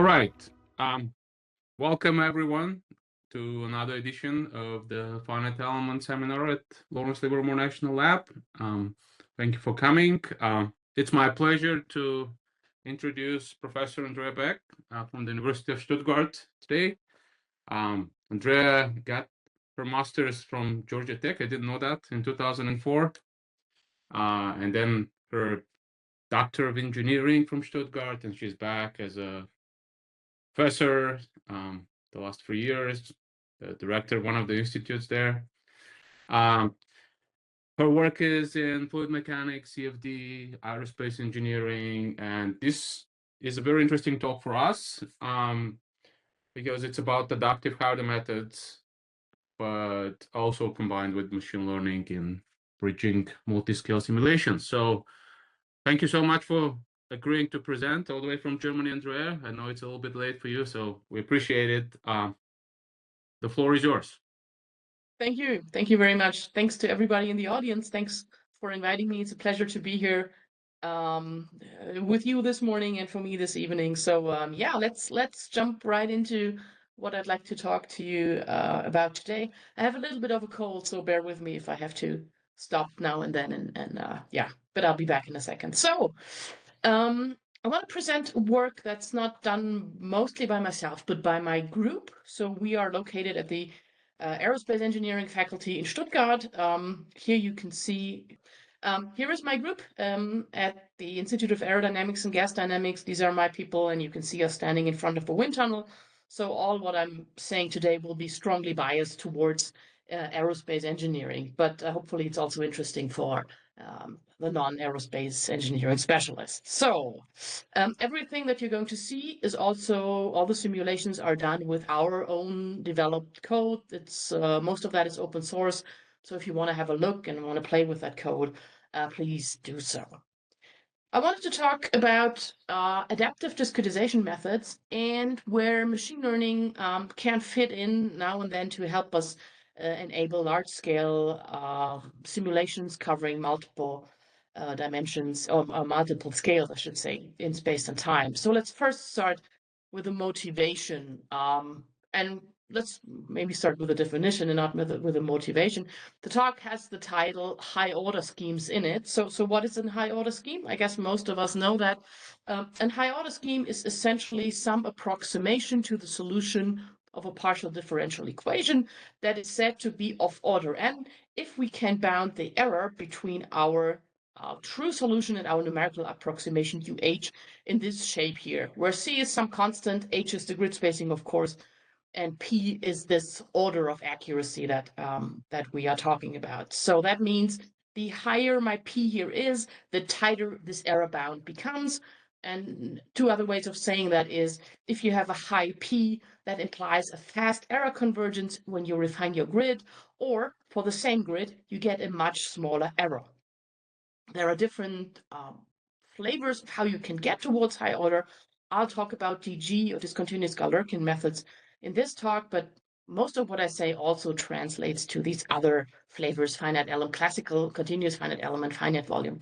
right. Um, Welcome everyone to another edition of the Finite Element Seminar at Lawrence Livermore National Lab. Thank you for coming. It's my pleasure to introduce Professor Andrea Beck from the University of Stuttgart today. Andrea got her master's from Georgia Tech. I didn't know that in 2004. And then her Doctor of Engineering from Stuttgart, and she's back as a professor the last 3 years, the director of one of the institutes there. Her work is in fluid mechanics, CFD, aerospace engineering, and this is a very interesting talk for us because it's about adaptive high order methods, but also combined with machine learning in bridging multi-scale simulations. So thank you so much for agreeing to present all the way from Germany, Andrea. I know it's a little bit late for you, so we appreciate it. The floor is yours. Thank you. Thank you very much. Thanks to everybody in the audience. Thanks for inviting me. It's a pleasure to be here with you this morning and for me this evening. So yeah, let's jump right into what I'd like to talk to you about today. I have a little bit of a cold, so bear with me if I have to stop now and then. And yeah, but I'll be back in a second. So I want to present work that's not done mostly by myself, but by my group. So we are located at the aerospace engineering faculty in Stuttgart. Here you can see, here is my group at the Institute of Aerodynamics and Gas Dynamics. These are my people, and you can see us standing in front of a wind tunnel. So all what I'm saying today will be strongly biased towards aerospace engineering, but hopefully it's also interesting for the non-aerospace engineering specialists. So everything that you're going to see is also, all the simulations are done with our own developed code. It's most of that is open source. So if you want to have a look and want to play with that code, please do so. I wanted to talk about adaptive discretization methods and where machine learning can fit in now and then to help us enable large-scale simulations covering multiple dimensions, or multiple scales, I should say, in space and time. So let's first start with the motivation. And let's maybe start with a definition and not with a motivation. The talk has the title High Order Schemes in it. So what is a high order scheme? I guess most of us know that. An high order scheme is essentially some approximation to the solution of a partial differential equation that is said to be of order n if we can bound the error between our true solution and our numerical approximation UH in this shape here, where C is some constant, H is the grid spacing, of course, and P is this order of accuracy that we are talking about. So that means the higher my P here is, the tighter this error bound becomes. And two other ways of saying that is, if you have a high P, that implies a fast error convergence when you refine your grid, or for the same grid, you get a much smaller error. There are different flavors of how you can get towards high order. I'll talk about DG or discontinuous Galerkin methods in this talk, but most of what I say also translates to these other flavors: finite element, classical, continuous finite element, finite volume,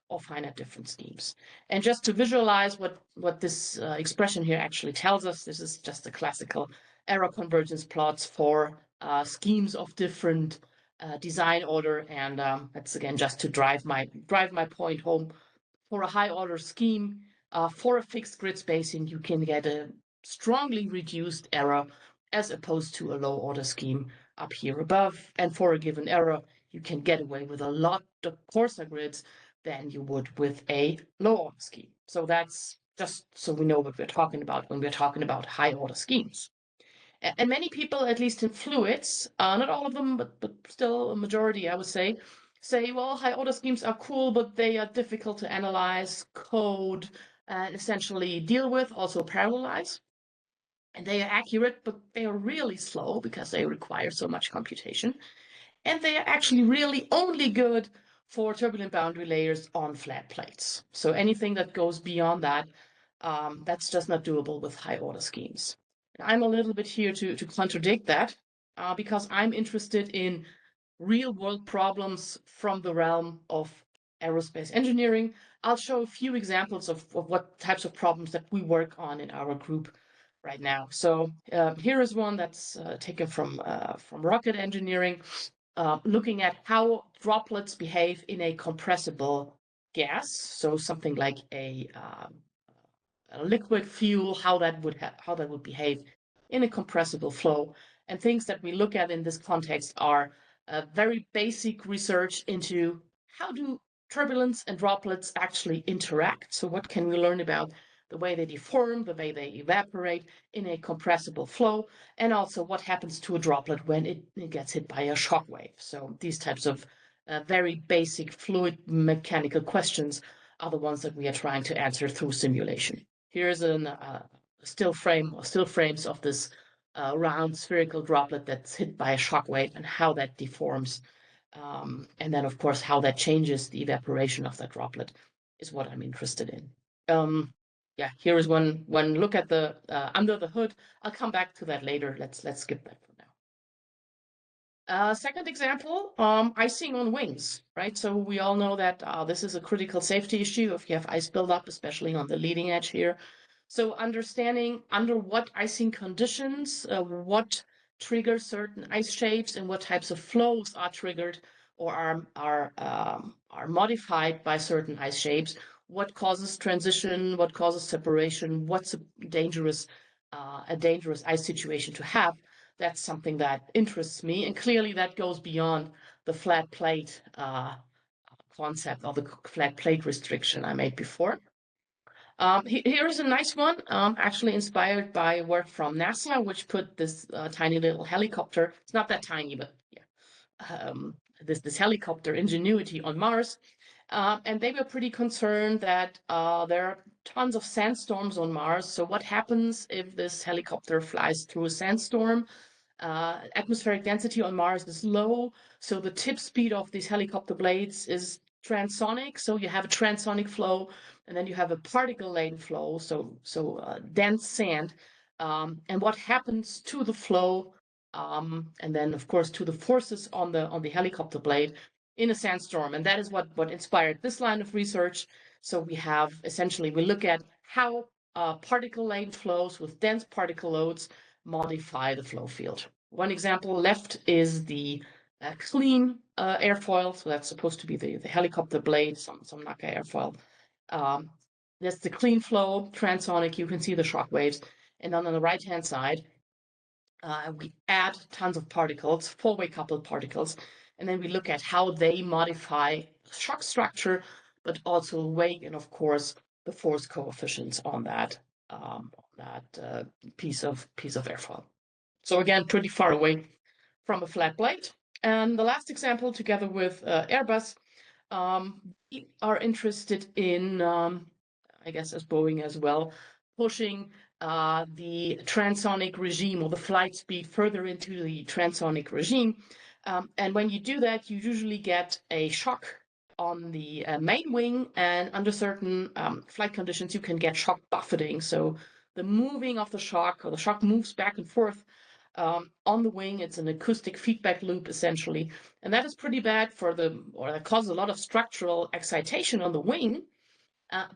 or finite difference schemes. And just to visualize what this expression here actually tells us, this is just the classical error convergence plots for schemes of different design order, and that's again just to drive my point home. For a high order scheme, for a fixed grid spacing, you can get a strongly reduced error as opposed to a low order scheme up here above. And for a given error, you can get away with a lot coarser grids than you would with a low order scheme. So that's just so we know what we're talking about when we're talking about high order schemes. And many people, at least in fluids, not all of them, but still a majority, I would say, well, high order schemes are cool, but they are difficult to analyze, code, and essentially deal with, also parallelize. And they are accurate, but they are really slow because they require so much computation. And they are actually really only good for turbulent boundary layers on flat plates. So anything that goes beyond that, that's just not doable with high order schemes. I'm a little bit here to contradict that because I'm interested in real world problems from the realm of aerospace engineering. I'll show a few examples of what types of problems that we work on in our group right now. So here is one that's taken from rocket engineering, looking at how droplets behave in a compressible gas. So something like a liquid fuel, how that would behave in a compressible flow. And things that we look at in this context are very basic research into how do turbulence and droplets actually interact. So what can we learn about the way they deform, the way they evaporate in a compressible flow, and also what happens to a droplet when it gets hit by a shock wave. So these types of very basic fluid mechanical questions are the ones that we are trying to answer through simulation. Here's a still frames of this round spherical droplet that's hit by a shock wave and how that deforms. And then, of course, how that changes the evaporation of that droplet is what I'm interested in. Yeah, here is one look at the under the hood. I'll come back to that later. Let's skip that for now. Second example, icing on wings, right? So we all know that this is a critical safety issue if you have ice buildup, especially on the leading edge here. So understanding under what icing conditions, what triggers certain ice shapes and what types of flows are triggered or are modified by certain ice shapes, what causes transition, what causes separation, what's a dangerous ice situation to have. That's something that interests me, and clearly that goes beyond the flat plate concept or the flat plate restriction I made before. Here is a nice one, actually inspired by work from NASA, which put this tiny little helicopter, it's not that tiny, but yeah, this helicopter Ingenuity on Mars. And they were pretty concerned that there are tons of sandstorms on Mars. So what happens if this helicopter flies through a sandstorm? Atmospheric density on Mars is low, so the tip speed of these helicopter blades is transonic. So you have a transonic flow, and then you have a particle-laden flow, so dense sand. And what happens to the flow, and then of course to the forces on the helicopter blade in a sandstorm, and that is what inspired this line of research. So we have essentially we look at how particle-laden flows with dense particle loads modify the flow field. One example left is the clean airfoil. So that's supposed to be the helicopter blade, some NACA airfoil. That's the clean flow, transonic. You can see the shock waves. And then on the right-hand side, we add tons of particles, four-way coupled particles, and then we look at how they modify shock structure, but also weight and, of course, the force coefficients on that piece of airfoil. So again, pretty far away from a flat plate. And the last example, together with Airbus, we are interested in, I guess as Boeing as well, pushing the transonic regime or the flight speed further into the transonic regime. And when you do that, you usually get a shock on the main wing, and under certain flight conditions, you can get shock buffeting. So the moving of the shock, or the shock moves back and forth on the wing. It's an acoustic feedback loop, essentially. And that is pretty bad or that causes a lot of structural excitation on the wing.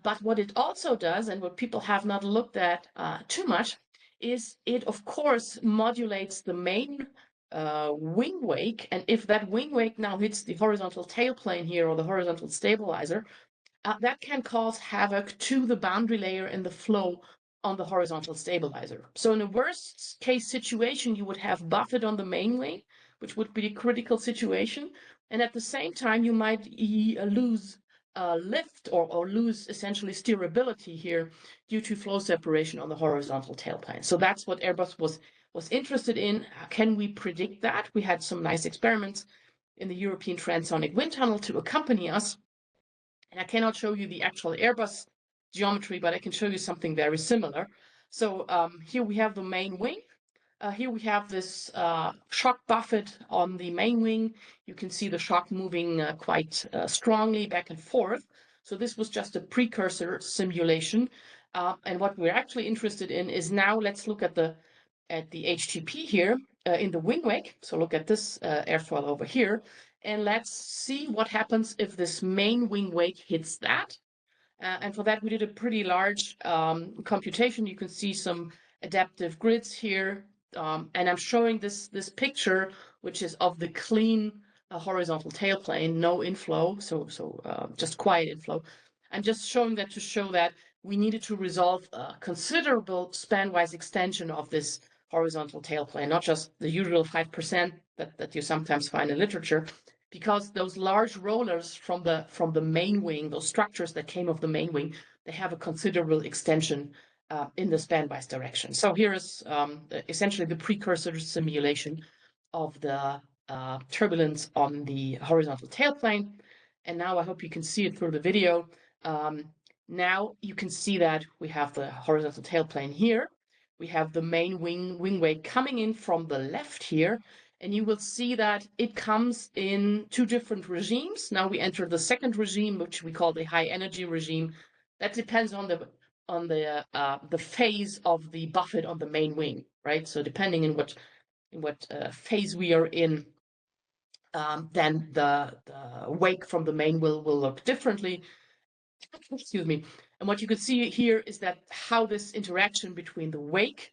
But what it also does, and what people have not looked at too much, is it, of course, modulates the main wing wake. And if that wing wake now hits the horizontal tail plane here, or the horizontal stabilizer, that can cause havoc to the boundary layer in the flow on the horizontal stabilizer. So in a worst case situation, you would have buffet on the main wing, which would be a critical situation. And at the same time, you might lose lift or lose essentially steerability here due to flow separation on the horizontal tailplane. So that's what Airbus was interested in. Can we predict that? We had some nice experiments in the European Transonic Wind Tunnel to accompany us. And I cannot show you the actual Airbus geometry, but I can show you something very similar. So here we have the main wing. Here we have this shock buffet on the main wing. You can see the shock moving quite strongly back and forth. So this was just a precursor simulation. And what we're actually interested in is now let's look at the HTP here in the wing wake. So look at this airfoil over here. And let's see what happens if this main wing wake hits that. And for that, we did a pretty large computation. You can see some adaptive grids here. And I'm showing this picture, which is of the clean horizontal tailplane, no inflow, so just quiet inflow. I'm just showing that to show that we needed to resolve a considerable span-wise extension of this horizontal tailplane, not just the usual 5% that you sometimes find in literature, because those large rollers from the main wing, those structures that came off the main wing, they have a considerable extension in the span-wise direction. So here is essentially the precursor simulation of the turbulence on the horizontal tailplane. And now I hope you can see it through the video. Now you can see that we have the horizontal tailplane here. We have the main wing wake coming in from the left here. And you will see that it comes in two different regimes. Now we enter the second regime, which we call the high energy regime. That depends on the phase of the buffet on the main wing, right? So depending in what phase we are in, then the wake from the main will look differently. Excuse me. And what you can see here is that how this interaction between the wake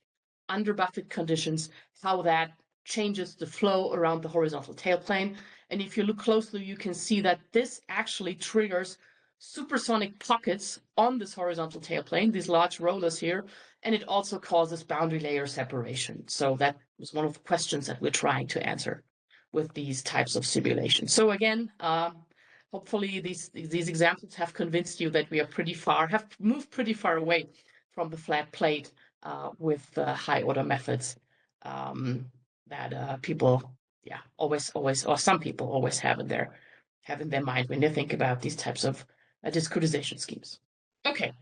under buffet conditions, how that changes the flow around the horizontal tailplane. And if you look closely, you can see that this actually triggers supersonic pockets on this horizontal tailplane, these large rollers here, and it also causes boundary layer separation. So that was one of the questions that we're trying to answer with these types of simulations. So again, hopefully these examples have convinced you that we are have moved pretty far away from the flat plate with high order methods that people, always, or some people always have in their mind when they think about these types of discretization schemes. Okay,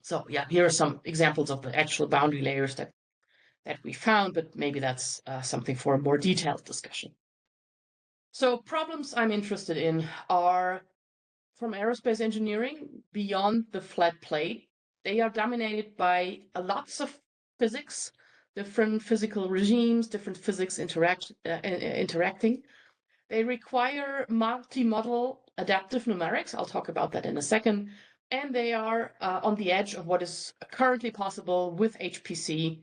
so here are some examples of the actual boundary layers that we found, but maybe that's something for a more detailed discussion. So problems I'm interested in are from aerospace engineering beyond the flat plate. They are dominated by lots of physics, different physical regimes, different physics interacting. They require multi-model adaptive numerics. I'll talk about that in a second. And they are on the edge of what is currently possible with HPC.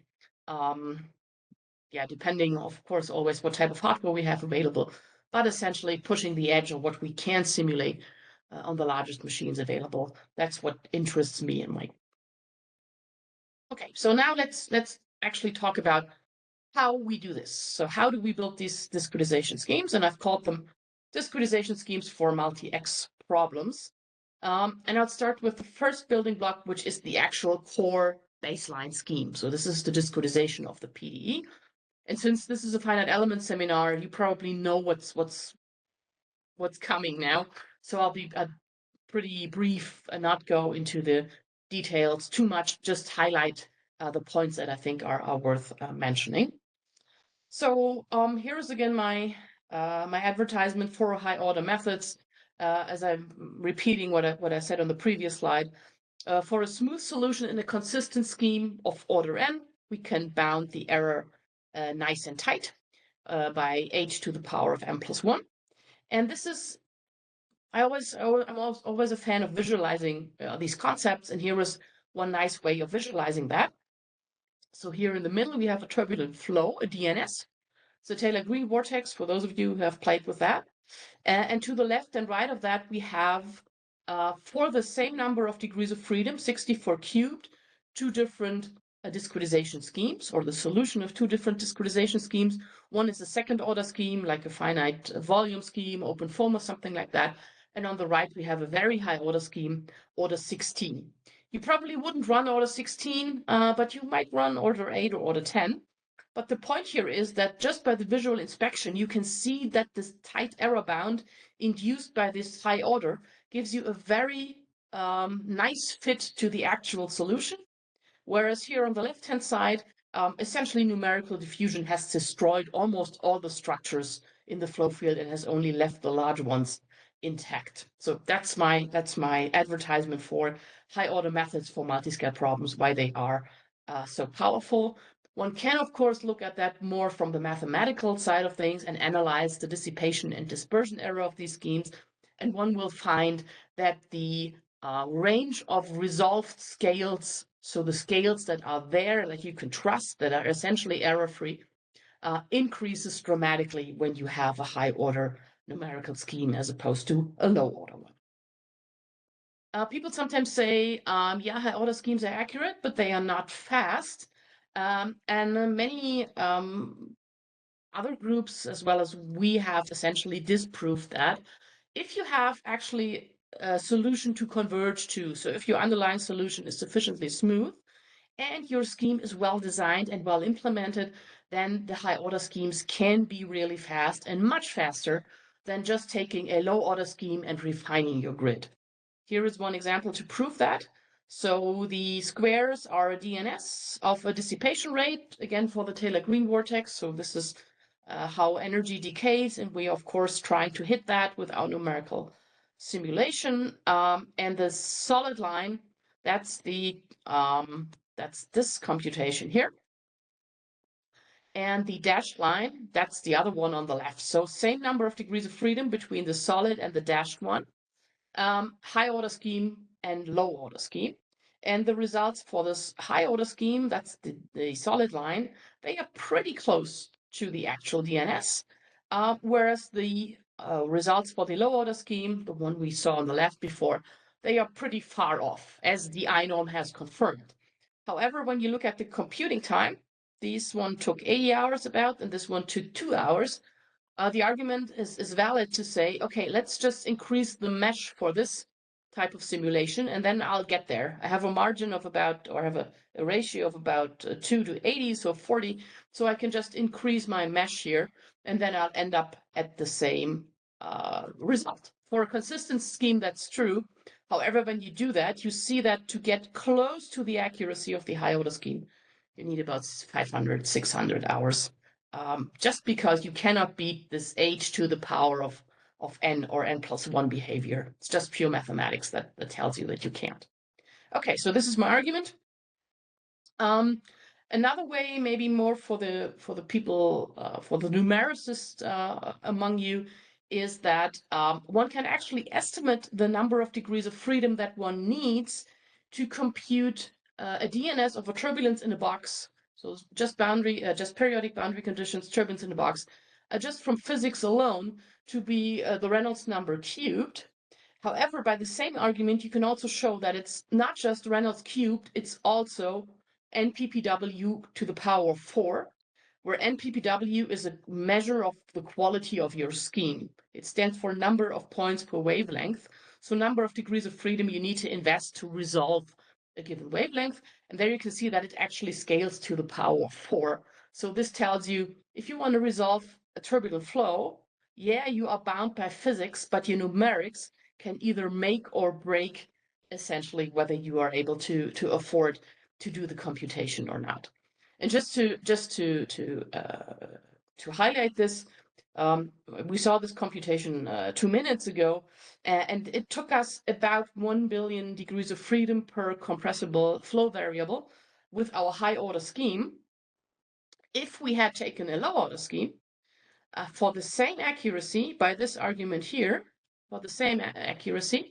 Depending, of course, always what type of hardware we have available, but essentially pushing the edge of what we can simulate on the largest machines available. That's what interests me in my. Okay, so now let's actually talk about how we do this. So how do we build these discretization schemes? And I've called them discretization schemes for multi-X problems. And I'll start with the first building block, which is the actual core baseline scheme. So this is the discretization of the PDE. And since this is a finite element seminar, you probably know what's coming now. So I'll be pretty brief and not go into the details too much, just highlight the points that I think are worth mentioning. So here's again my advertisement for high order methods. As I'm repeating what I said on the previous slide, for a smooth solution in a consistent scheme of order n, we can bound the error nice and tight by h to the power of m plus 1. And this is, I'm always a fan of visualizing these concepts, and here is one nice way of visualizing that. So here in the middle, we have a turbulent flow, a DNS. So Taylor-Green vortex, for those of you who have played with that. And to the left and right of that, we have, for the same number of degrees of freedom, 64 cubed, two different discretization schemes, or the solution of two different discretization schemes. One is a second order scheme, like a finite volume scheme, open form or something like that. And on the right, we have a very high order scheme, order 16. You probably wouldn't run order 16, but you might run order 8 or order 10. But the point here is that just by the visual inspection, you can see that this tight error bound induced by this high order gives you a very nice fit to the actual solution. Whereas here on the left-hand side, essentially numerical diffusion has destroyed almost all the structures in the flow field and has only left the large ones intact. So that's my advertisement for high order methods for multiscale problems, why they are so powerful. One can, of course, look at that more from the mathematical side of things and analyze the dissipation and dispersion error of these schemes. And one will find that the range of resolved scales so the scales that are there that you can trust, that are essentially error-free, increases dramatically when you have a high-order numerical scheme as opposed to a low-order one. People sometimes say, yeah, high-order schemes are accurate, but they are not fast. And many other groups, as well as we, have essentially disproved that. If you have actually a solution to converge to, so if your underlying solution is sufficiently smooth and your scheme is well designed and well implemented, then the high-order schemes can be really fast and much faster than just taking a low-order scheme and refining your grid. Here is one example to prove that. So the squares are a DNS of a dissipation rate, again, for the Taylor-Green vortex. So this is how energy decays, and we, of course, trying to hit that with our numerical simulation. And the solid line, that's this computation here. And the dashed line, that's the other one on the left. So same number of degrees of freedom between the solid and the dashed one. High order scheme and low order scheme. And the results for this high order scheme, that's the solid line, they are pretty close to the actual DNS. Whereas the results for the low order scheme, the one we saw on the left before, they are pretty far off, as the INORM has confirmed. However, when you look at the computing time, this one took 80 hours about, and this one took 2 hours. The argument is valid to say, okay, let's just increase the mesh for this type of simulation, and then I'll get there. I have a margin of about, or have a ratio of about 2 to 80, so 40. So I can just increase my mesh here, and then I'll end up at the same result. For a consistent scheme, that's true. However, when you do that, you see that to get close to the accuracy of the high-order scheme, you need about 500, 600 hours. Just because you cannot beat this h to the power of n or n plus 1 behavior. It's just pure mathematics that tells you that you can't. Okay, so this is my argument. Another way, maybe more for the people, for the numericists among you, is that one can actually estimate the number of degrees of freedom that one needs to compute a DNS of a turbulence in a box. So just periodic boundary conditions, turbulence in a box, just from physics alone, to be the Reynolds number cubed. However, by the same argument, you can also show that it's not just Reynolds cubed, it's also NPPW to the power of 4, where NPPW is a measure of the quality of your scheme. It stands for number of points per wavelength. So number of degrees of freedom you need to invest to resolve a given wavelength. And there you can see that it actually scales to the power of 4. So this tells you, if you want to resolve a turbulent flow, yeah, you are bound by physics, but your numerics can either make or break essentially whether you are able to afford to do the computation or not. And just to highlight this, we saw this computation 2 minutes ago, and it took us about 1 billion degrees of freedom per compressible flow variable with our high order scheme. If we had taken a low order scheme, for the same accuracy, by this argument here, for the same accuracy,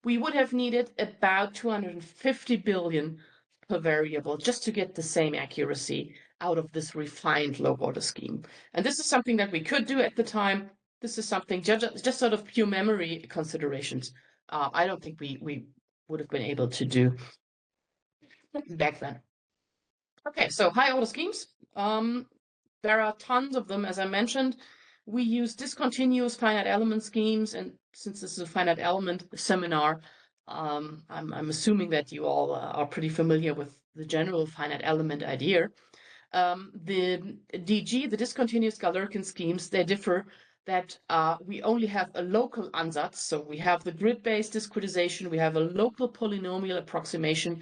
we would have needed about 250 billion per variable just to get the same accuracy out of this refined low order scheme. And this is something that we could do at the time. This is something just sort of pure memory considerations. I don't think we would have been able to do back then. Okay, so high order schemes. There are tons of them, as I mentioned. We use discontinuous finite element schemes, and since this is a finite element seminar, I'm assuming that you all are pretty familiar with the general finite element idea. The DG, the discontinuous Galerkin schemes, they differ that we only have a local ansatz, so we have the grid-based discretization, we have a local polynomial approximation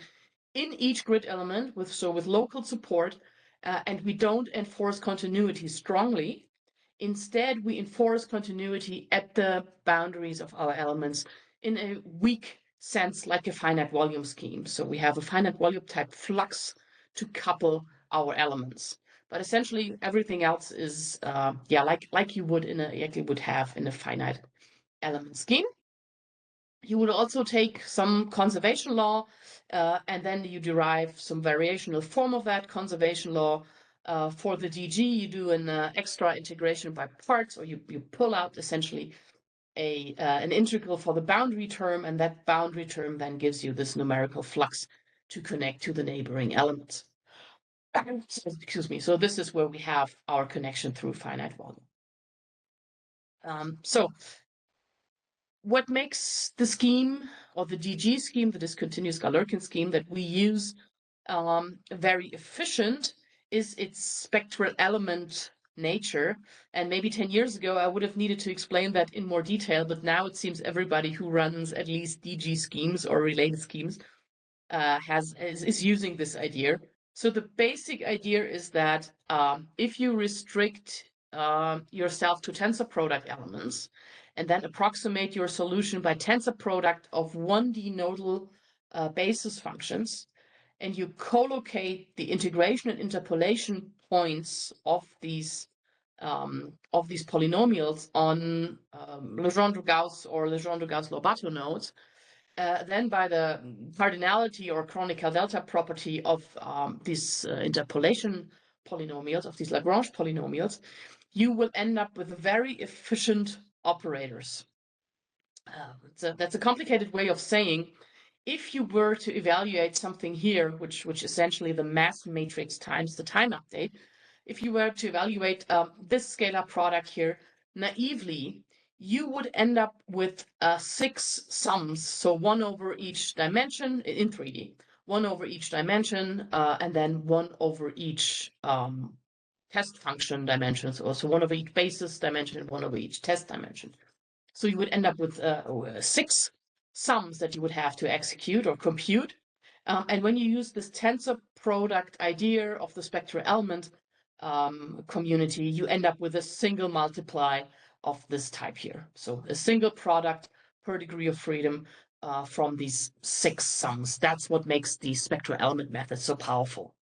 in each grid element with local support, and we don't enforce continuity strongly. Instead, we enforce continuity at the boundaries of our elements in a weak sense, like a finite volume scheme. So we have a finite volume type flux to couple our elements. But essentially, everything else is like you would have in a finite element scheme. You would also take some conservation law, and then you derive some variational form of that conservation law. For the DG, you do an extra integration by parts, or you pull out essentially an integral for the boundary term, and that boundary term then gives you this numerical flux to connect to the neighboring elements. Excuse me. So this is where we have our connection through finite volume. So what makes the scheme, or the DG scheme, the discontinuous Galerkin scheme that we use, very efficient is its spectral element nature. And maybe 10 years ago, I would have needed to explain that in more detail, but now it seems everybody who runs at least DG schemes or related schemes is using this idea. So the basic idea is that if you restrict yourself to tensor product elements and then approximate your solution by tensor product of 1D nodal basis functions, and you collocate the integration and interpolation points of these polynomials on Legendre-Gauss or Legendre-Gauss-Lobato nodes, then by the cardinality or chronicle delta property of these interpolation polynomials, of these Lagrange polynomials, you will end up with very efficient operators. That's a complicated way of saying, if you were to evaluate something here, which essentially the mass matrix times the time update, if you were to evaluate this scalar product here naively, you would end up with 6 sums, so 1 over each dimension in 3D, 1 over each dimension, and then 1 over each test function dimensions, or so 1 over each basis dimension and 1 over each test dimension. So you would end up with 6 sums that you would have to execute or compute. And when you use this tensor product idea of the spectral element community, you end up with a single multiply of this type here. So a single product per degree of freedom from these 6 sums. That's what makes the spectral element method so powerful.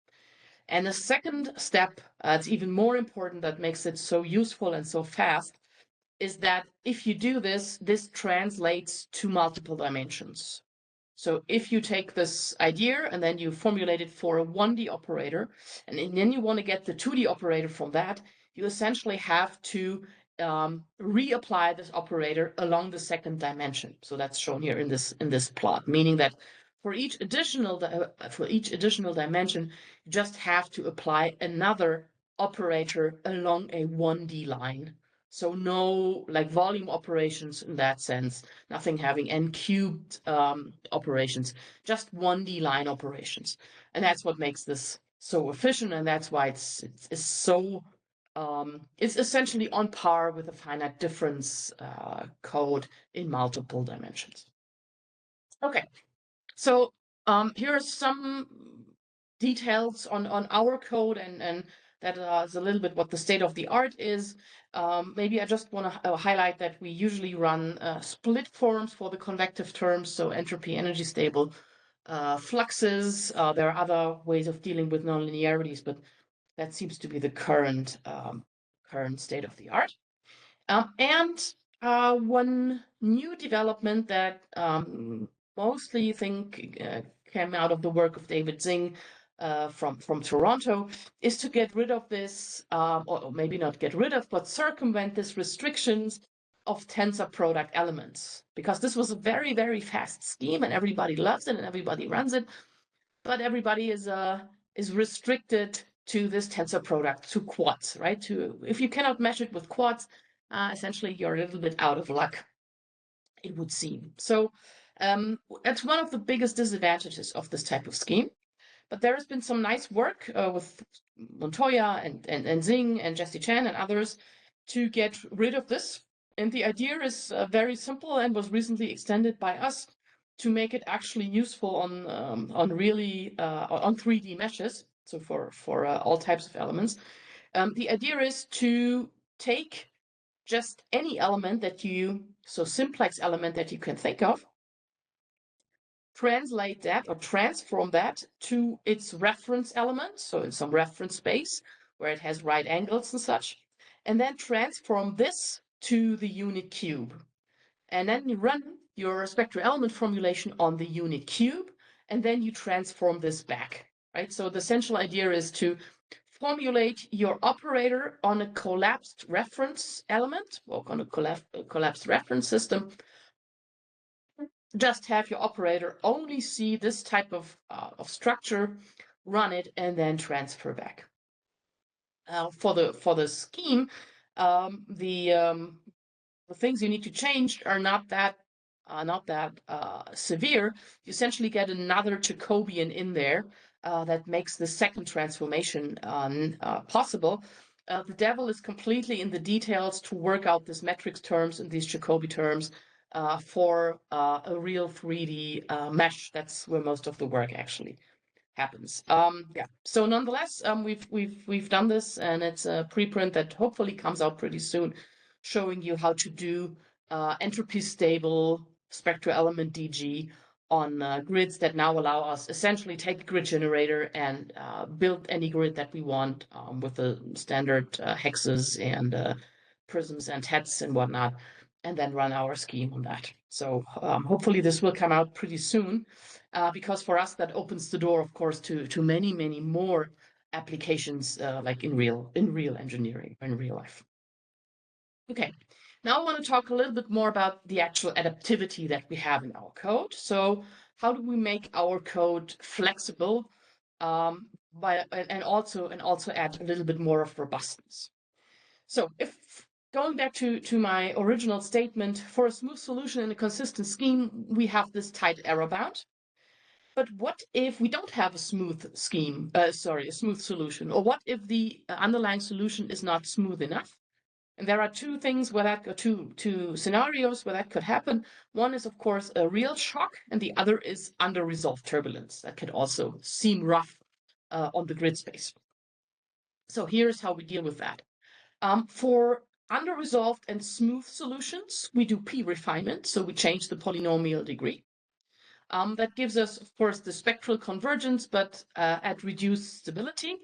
And the second step, it's even more important, that makes it so useful and so fast, is that if you do this, this translates to multiple dimensions. So if you take this idea and then you formulate it for a 1D operator, and then you want to get the 2D operator from that, you essentially have to reapply this operator along the second dimension. So that's shown here in this plot, meaning that for each additional dimension, you just have to apply another operator along a 1D line. So no like volume operations in that sense, nothing having n cubed operations, just 1D line operations. And that's what makes this so efficient, and that's why it's so it's essentially on par with the finite difference code in multiple dimensions. Okay, so here are some details on our code, and that is a little bit what the state of the art is. Maybe I just want to highlight that we usually run split forms for the convective terms, so entropy, energy stable fluxes. There are other ways of dealing with nonlinearities, but that seems to be the current state of the art. And one new development that mostly I think came out of the work of David Zing from Toronto is to get rid of this, or maybe not get rid of, but circumvent this restrictions of tensor product elements, because this was a very, very fast scheme and everybody loves it and everybody runs it, but everybody is restricted to this tensor product, to quads, right? If you cannot mesh it with quads, essentially you're a little bit out of luck, it would seem. So that's one of the biggest disadvantages of this type of scheme. But there has been some nice work with Montoya and Zing and Jesse Chan and others to get rid of this. And the idea is very simple and was recently extended by us to make it actually useful on really on 3D meshes, so for all types of elements. The idea is to take just any element so simplex element that you can think of, translate that or transform that to its reference element, so in some reference space where it has right angles and such, and then transform this to the unit cube. And then you run your spectral element formulation on the unit cube, and then you transform this back, right? So the central idea is to formulate your operator on a collapsed reference element, or on a collapsed reference system. Just have your operator only see this type of structure, run it, and then transfer back. For the scheme, the things you need to change are not that severe. You essentially get another Jacobian in there that makes the second transformation possible. The devil is completely in the details to work out these metrics terms and these Jacobi terms for a real 3D mesh. That's where most of the work actually happens. Yeah. So nonetheless, we've done this, and it's a preprint that hopefully comes out pretty soon, showing you how to do entropy stable spectral element DG on grids that now allow us essentially take a grid generator and build any grid that we want with the standard hexes and prisms and heads and whatnot, and then run our scheme on that. So hopefully this will come out pretty soon, because for us that opens the door, of course, to many more applications like in real engineering, in real life. Okay, now I want to talk a little bit more about the actual adaptivity that we have in our code. So how do we make our code flexible and also add a little bit more of robustness? So if going back to my original statement, for a smooth solution in a consistent scheme, we have this tight error bound. But what if we don't have a smooth scheme, a smooth solution? Or what if the underlying solution is not smooth enough? And there are two things where that, two scenarios where that could happen. One is, of course, a real shock, and the other is under-resolved turbulence. That could also seem rough on the grid space. So here's how we deal with that. For under-resolved and smooth solutions, we do p-refinement, so we change the polynomial degree. That gives us, of course, the spectral convergence, but at reduced stability.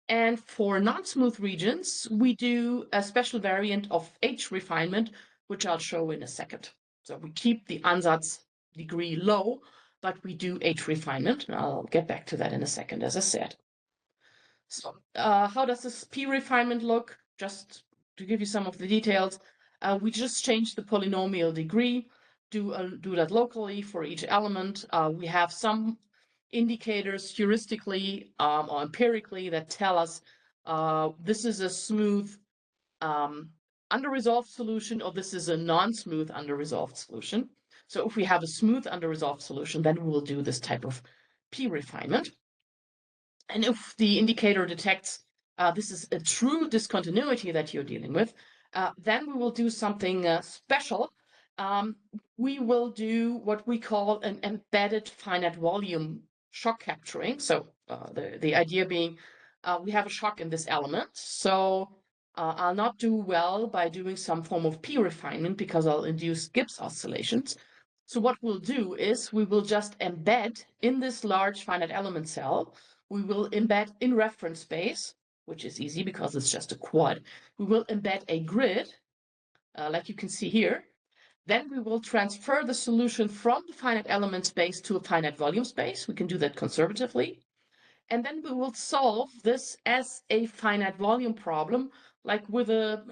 And for non-smooth regions, we do a special variant of H refinement, which I'll show in a second. So we keep the ansatz degree low, but we do H refinement. And I'll get back to that in a second, as I said. So how does this P refinement look? Just to give you some of the details, we just change the polynomial degree, do that locally for each element. We have some indicators heuristically or empirically that tell us this is a smooth under-resolved solution, or this is a non-smooth under-resolved solution. So if we have a smooth under-resolved solution, then we will do this type of P refinement. And if the indicator detects this is a true discontinuity that you're dealing with, then we will do something special. We will do what we call an embedded finite volume shock capturing. So the idea being we have a shock in this element. So I'll not do well by doing some form of P refinement because I'll induce Gibbs oscillations. So what we'll do is we will just embed in this large finite element cell, we will embed in reference space, which is easy because it's just a quad. We will embed a grid, like you can see here. Then we will transfer the solution from the finite element space to a finite volume space. We can do that conservatively. And then we will solve this as a finite volume problem, like with a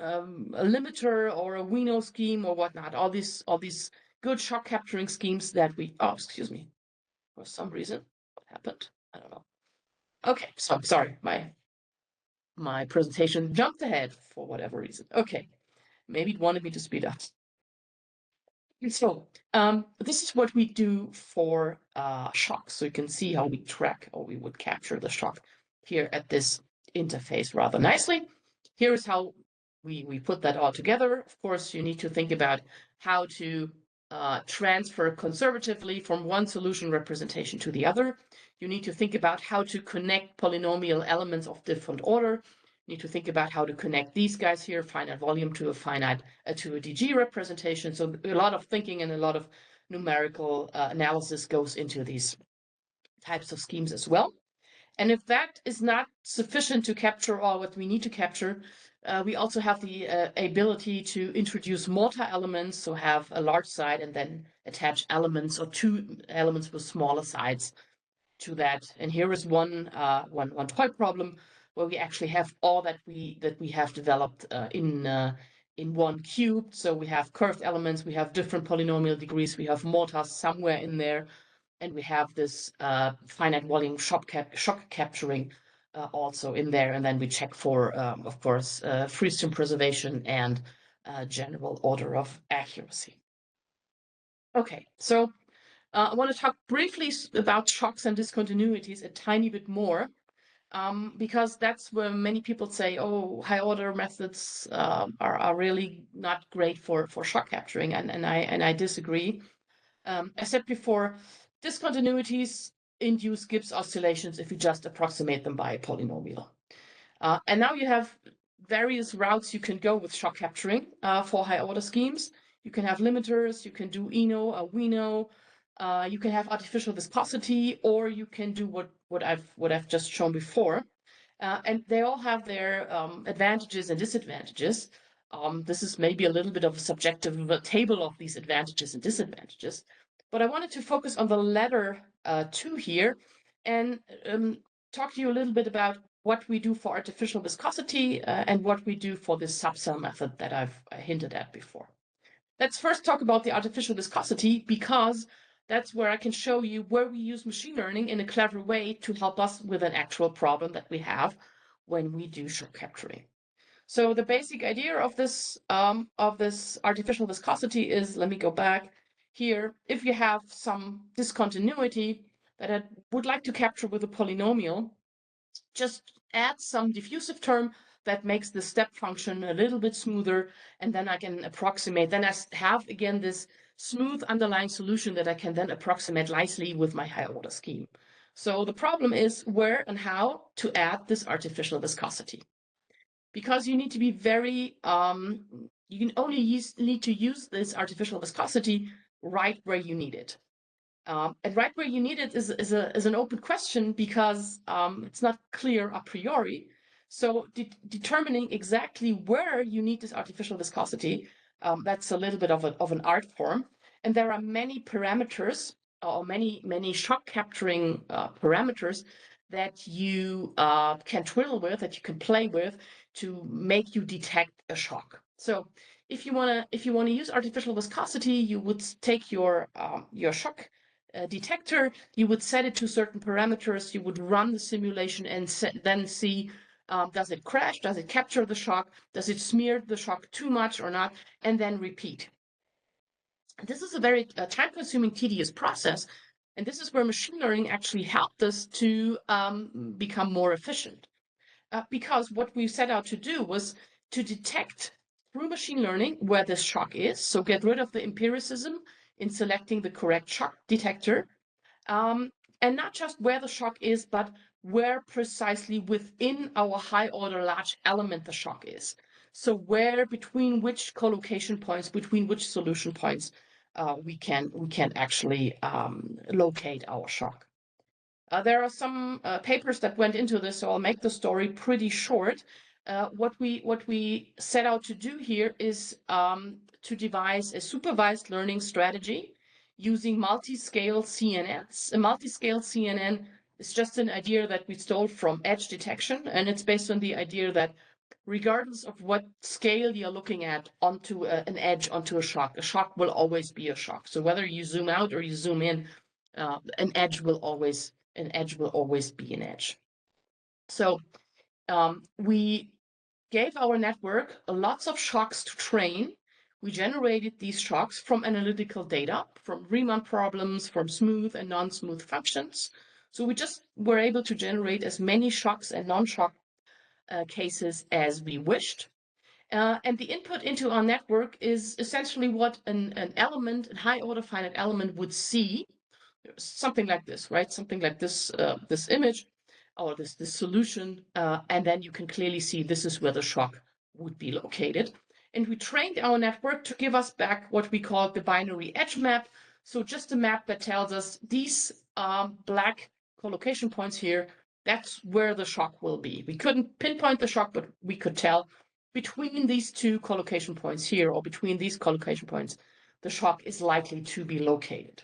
limiter or a Wino scheme or whatnot. All these good shock capturing schemes that we, oh, excuse me, for some reason, what happened? I don't know. Okay, so sorry, my presentation jumped ahead for whatever reason. Okay, maybe it wanted me to speed up. So this is what we do for shock. So you can see how we track, or we would capture the shock here at this interface rather nicely. Here's how we put that all together. Of course, you need to think about how to transfer conservatively from one solution representation to the other. You need to think about how to connect polynomial elements of different order. You need to think about how to connect these guys here, finite volume to a finite to a DG representation. So a lot of thinking and a lot of numerical analysis goes into these types of schemes as well. And if that is not sufficient to capture all what we need to capture, We also have the ability to introduce multi-elements, so have a large side and then attach elements or two elements with smaller sides to that. And here is one toy problem where we actually have all that we have developed in one cube. So we have curved elements, we have different polynomial degrees, we have mortars somewhere in there, and we have this finite volume shock capturing also in there. And then we check for, of course, free stream preservation and general order of accuracy. Okay, so I want to talk briefly about shocks and discontinuities a tiny bit more, because that's where many people say, oh, high order methods are really not great for shock capturing, and I disagree. I said before, discontinuities induce Gibbs oscillations if you just approximate them by a polynomial. And now you have various routes you can go with shock capturing for high order schemes. You can have limiters, you can do ENO or WENO, you can have artificial viscosity, or you can do what I've just shown before. And they all have their advantages and disadvantages. This is maybe a little bit of a subjective table of these advantages and disadvantages. But I wanted to focus on the latter two here and talk to you a little bit about what we do for artificial viscosity and what we do for this subcell method that I've hinted at before. Let's first talk about the artificial viscosity, because that's where I can show you where we use machine learning in a clever way to help us with an actual problem that we have when we do shock capturing. So the basic idea of this artificial viscosity is, let me go back here. If you have some discontinuity that I would like to capture with a polynomial, just add some diffusive term that makes the step function a little bit smoother, and then I can approximate. Then I have, again, this smooth underlying solution that I can then approximate nicely with my higher order scheme. So the problem is where and how to add this artificial viscosity. Because you need to be very, you can only need to use this artificial viscosity right where you need it. And right where you need it is an open question, because it's not clear a priori. So determining exactly where you need this artificial viscosity, that's a little bit of an art form. And there are many parameters or many shock capturing parameters that you can twiddle with, that you can play with to make you detect a shock. So if you want to use artificial viscosity, you would take your shock detector, you would set it to certain parameters, you would run the simulation and then see, does it crash, does it capture the shock, does it smear the shock too much or not, and then repeat. This is a very time-consuming, tedious process, and this is where machine learning actually helped us to become more efficient. Because what we set out to do was to detect through machine learning where this shock is, so get rid of the empiricism in selecting the correct shock detector, and not just where the shock is, but where precisely within our high order large element the shock is. So where between which collocation points, between which solution points, we can actually locate our shock. There are some papers that went into this, so I'll make the story pretty short. What we set out to do here is to devise a supervised learning strategy using multiscale CNNs. A multiscale CNN is just an idea that we stole from edge detection, and it's based on the idea that regardless of what scale you're looking at onto an edge, onto a shock will always be a shock. So whether you zoom out or you zoom in, an edge will always be an edge. So we gave our network lots of shocks to train. We generated these shocks from analytical data, from Riemann problems, from smooth and non-smooth functions. So we just were able to generate as many shocks and non-shock cases as we wished. And the input into our network is essentially what an element, a high order finite element would see. Something like this, right? Something like this, this image or this solution, and then you can clearly see this is where the shock would be located. And we trained our network to give us back what we call the binary edge map. So just a map that tells us these black collocation points here, that's where the shock will be. We couldn't pinpoint the shock, but we could tell between these two collocation points here, or between these collocation points, the shock is likely to be located.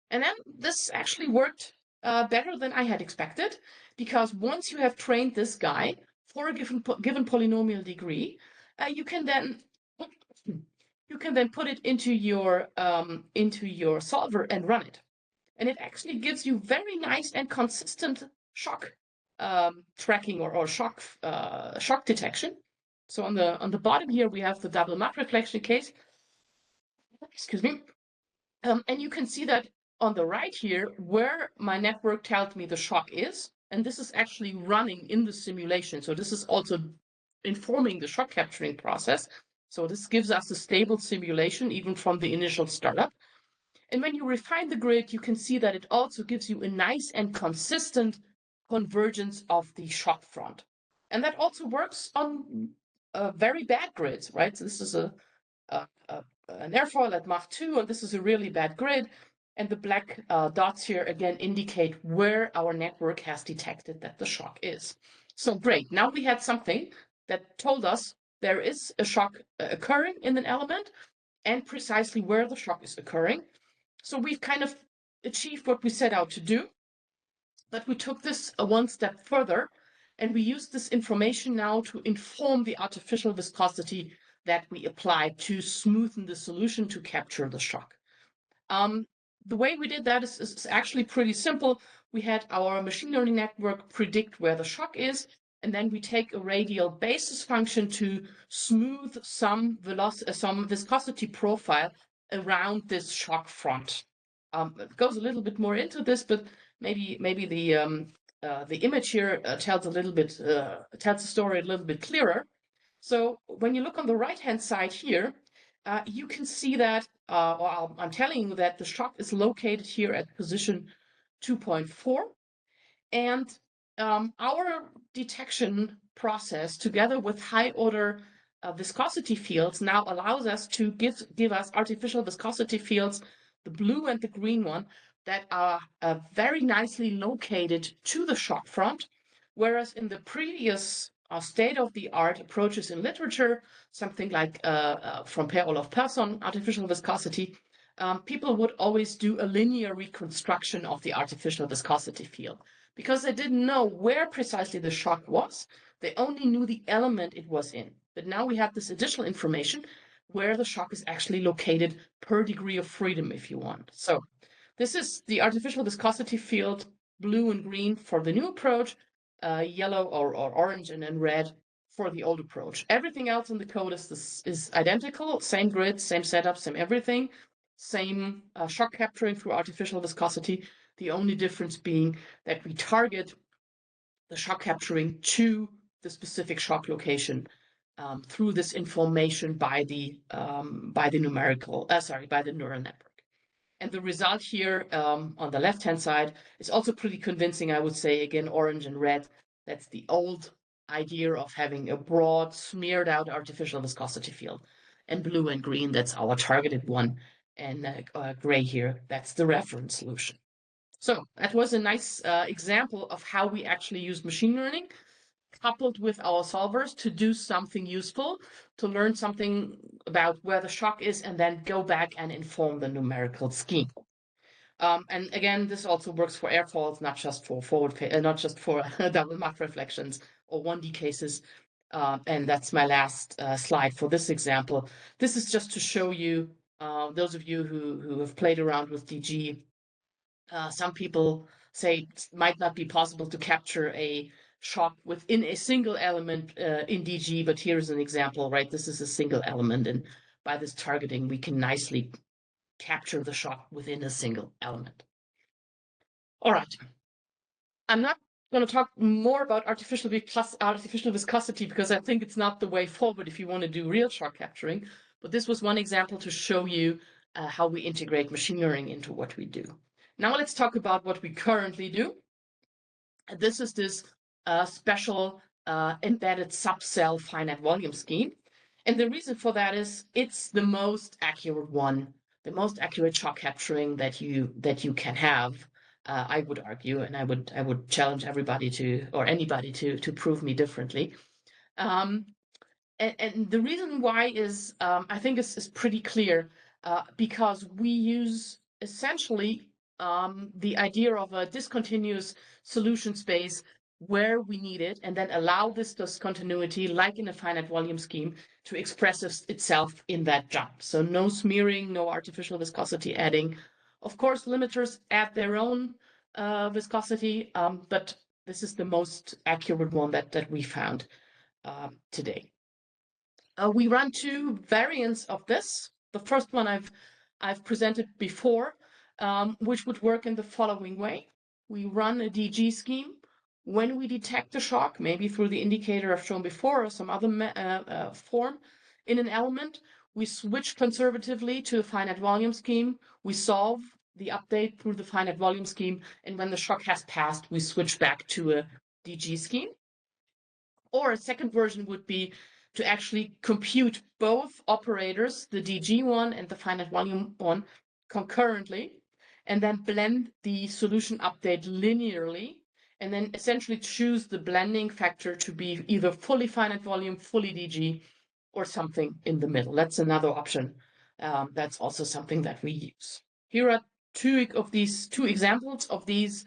And then this actually worked better than I had expected, because once you have trained this guy for a given polynomial degree, you can then put it into your solver and run it, and it actually gives you very nice and consistent shock tracking or shock detection. So on the bottom here we have the double Mach reflection case. Excuse me, and you can see that on the right here where my network tells me the shock is, and this is actually running in the simulation. So this is also informing the shock capturing process. So this gives us a stable simulation even from the initial startup. And when you refine the grid, you can see that it also gives you a nice and consistent convergence of the shock front. And that also works on very bad grids, right? So this is an airfoil at Mach 2, and this is a really bad grid. And the black dots here again indicate where our network has detected that the shock is. So great, now we had something that told us there is a shock occurring in an element and precisely where the shock is occurring. So we've kind of achieved what we set out to do, but we took this one step further, and we used this information now to inform the artificial viscosity that we applied to smoothen the solution to capture the shock. The way we did that is actually pretty simple. We had our machine learning network predict where the shock is, and then we take a radial basis function to smooth some viscosity profile around this shock front. It goes a little bit more into this, but maybe the image here tells the story a little bit clearer. So when you look on the right-hand side here, you can see that, or I'm telling you that the shock is located here at position 2.4, and our detection process, together with high-order viscosity fields, now allows us to give us artificial viscosity fields, the blue and the green one, that are very nicely located to the shock front, whereas in the previous state-of-the-art approaches in literature, something like from Per-Olof Persson, artificial viscosity, people would always do a linear reconstruction of the artificial viscosity field, because they didn't know where precisely the shock was. They only knew the element it was in. But now we have this additional information where the shock is actually located per degree of freedom, if you want. So this is the artificial viscosity field, blue and green for the new approach, yellow or orange and then red for the old approach. Everything else in the code is identical, same grid, same setup, same everything, same shock capturing through artificial viscosity. The only difference being that we target the shock capturing to the specific shock location through this information by the neural network. And the result here on the left-hand side is also pretty convincing, I would say. Again, orange and red, that's the old idea of having a broad, smeared out artificial viscosity field. And blue and green, that's our targeted one. And gray here, that's the reference solution. So that was a nice example of how we actually use machine learning coupled with our solvers to do something useful, to learn something about where the shock is, and then go back and inform the numerical scheme. And again, this also works for airfoils, not just for double Mach reflections or 1D cases. And that's my last slide for this example. This is just to show you, those of you who have played around with DG, some people say it might not be possible to capture a shock within a single element in DG, but here's an example, right? This is a single element, and by this targeting, we can nicely capture the shock within a single element. All right. I'm not going to talk more about artificial viscosity because I think it's not the way forward if you want to do real shock capturing, but this was one example to show you how we integrate machine learning into what we do. Now let's talk about what we currently do. This is this special embedded subcell finite volume scheme. And the reason for that is it's the most accurate one, the most accurate shock capturing that you can have, I would argue, and I would challenge everybody to, or anybody to prove me differently. And the reason why is, I think is pretty clear, because we use essentially the idea of a discontinuous solution space where we need it, and then allow this discontinuity, like in a finite volume scheme, to express itself in that jump. So no smearing, no artificial viscosity adding. Of course, limiters add their own viscosity, but this is the most accurate one that we found today. We run two variants of this. The first one I've presented before, which would work in the following way. We run a DG scheme. When we detect a shock, maybe through the indicator I've shown before or some other form in an element, we switch conservatively to a finite volume scheme. We solve the update through the finite volume scheme, and when the shock has passed, we switch back to a DG scheme. Or a second version would be to actually compute both operators, the DG one and the finite volume one, concurrently, and then blend the solution update linearly, and then essentially choose the blending factor to be either fully finite volume, fully DG, or something in the middle. That's another option. That's also something that we use. Here are two examples of these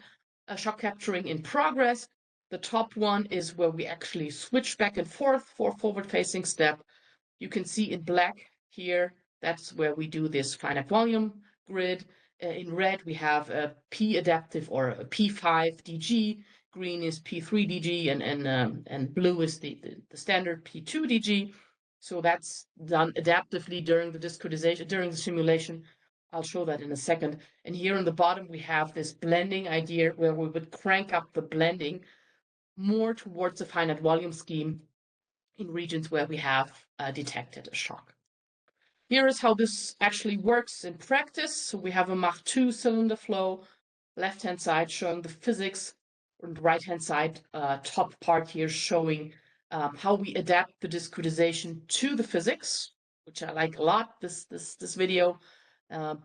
shock capturing in progress. The top one is where we actually switch back and forth for forward-facing step. You can see in black here, that's where we do this finite volume grid. In red, we have a P adaptive or a P5 DG. Green is P3 DG, and blue is the standard P2 DG. So that's done adaptively during the discretization, during the simulation. I'll show that in a second. And here on the bottom, we have this blending idea where we would crank up the blending more towards a finite volume scheme in regions where we have detected a shock. Here is how this actually works in practice. So we have a Mach 2 cylinder flow, left-hand side showing the physics, and the right-hand side top part here showing how we adapt the discretization to the physics, which I like a lot, this video.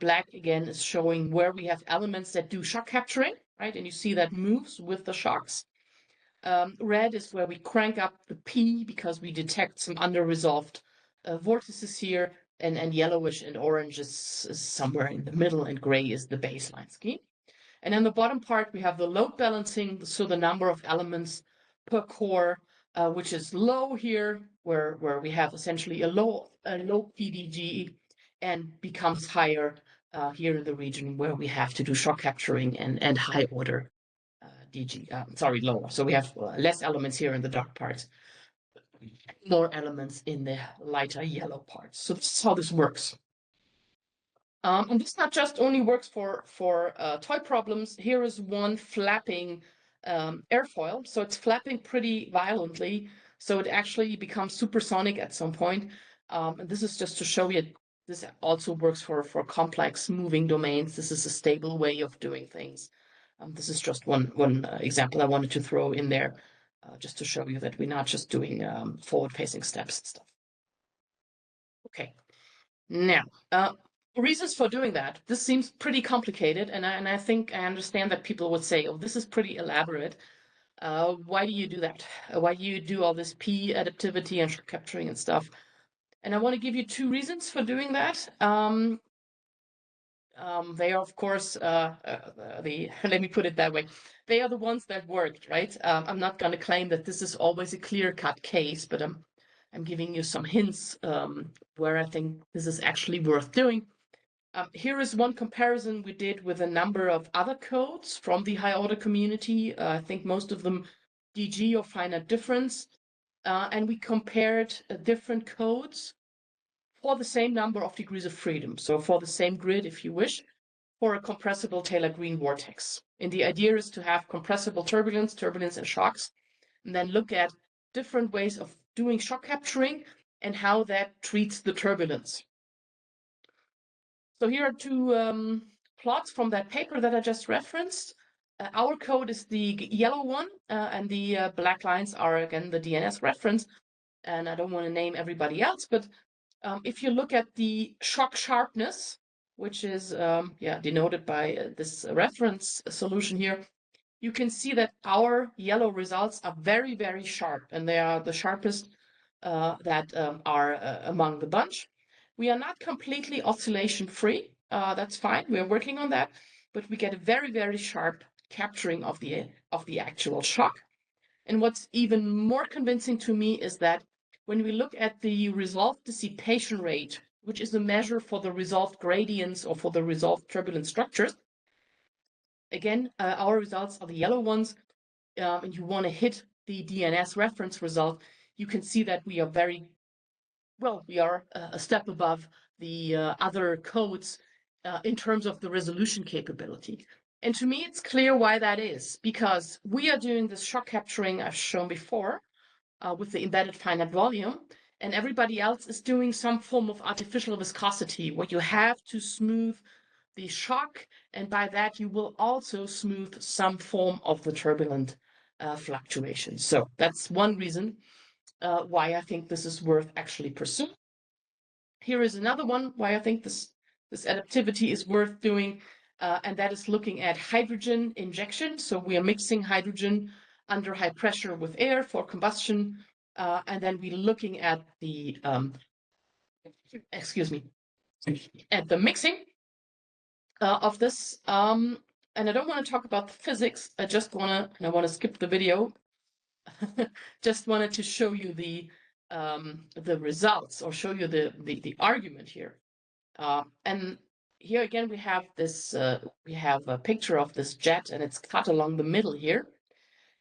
Black, again, is showing where we have elements that do shock capturing, right? And you see that moves with the shocks. Red is where we crank up the P because we detect some under-resolved vortices here, and yellowish and orange is somewhere in the middle, and gray is the baseline scheme. And in the bottom part, we have the load balancing, so the number of elements per core, which is low here, where we have essentially a low PDG, and becomes higher here in the region where we have to do shock capturing and high order DG, lower. So we have less elements here in the dark parts, more elements in the lighter yellow parts. So this is how this works. And this not just only works for toy problems. Here is one flapping airfoil. So it's flapping pretty violently. So it actually becomes supersonic at some point. And this is just to show you, this also works for complex moving domains. This is a stable way of doing things. This is just one example I wanted to throw in there, just to show you that we're not just doing forward-facing steps and stuff. Okay, now reasons for doing that. This seems pretty complicated, and I think I understand that people would say, "Oh, this is pretty elaborate. Why do you do that? Why do you do all this P adaptivity and shock capturing and stuff?" And I want to give you two reasons for doing that. They are, of course, let me put it that way. They are the ones that worked, right? I'm not going to claim that this is always a clear-cut case, but I'm giving you some hints where I think this is actually worth doing. Here is one comparison we did with a number of other codes from the high-order community. I think most of them DG or finite difference. And we compared different codes for the same number of degrees of freedom. So for the same grid, if you wish, for a compressible Taylor-Green vortex. And the idea is to have compressible turbulence and shocks, and then look at different ways of doing shock capturing and how that treats the turbulence. So here are two plots from that paper that I just referenced. Our code is the yellow one, and the black lines are, again, the DNS reference. And I don't want to name everybody else, but if you look at the shock sharpness, which is denoted by this reference solution here, you can see that our yellow results are very, very sharp, and they are the sharpest that are among the bunch. We are not completely oscillation free. That's fine. We're working on that, but we get a very, very sharp capturing of the actual shock. And what's even more convincing to me is that when we look at the resolved dissipation rate, which is a measure for the resolved gradients or for the resolved turbulent structures, again, our results are the yellow ones, and you want to hit the DNS reference result, you can see that we are very, well, we are a step above the other codes in terms of the resolution capability. And to me, it's clear why that is, because we are doing this shock capturing I've shown before with the embedded finite volume, and everybody else is doing some form of artificial viscosity where you have to smooth the shock, and by that you will also smooth some form of the turbulent fluctuation. So that's one reason why I think this is worth actually pursuing. Here is another one why I think this adaptivity is worth doing, and that is looking at hydrogen injection. So we are mixing hydrogen under high pressure with air for combustion, and then we're looking at the, at the mixing of this. And I don't want to talk about the physics. I want to skip the video. Just wanted to show you the results, or show you the argument here. And here again we have this we have a picture of this jet, and it's cut along the middle here.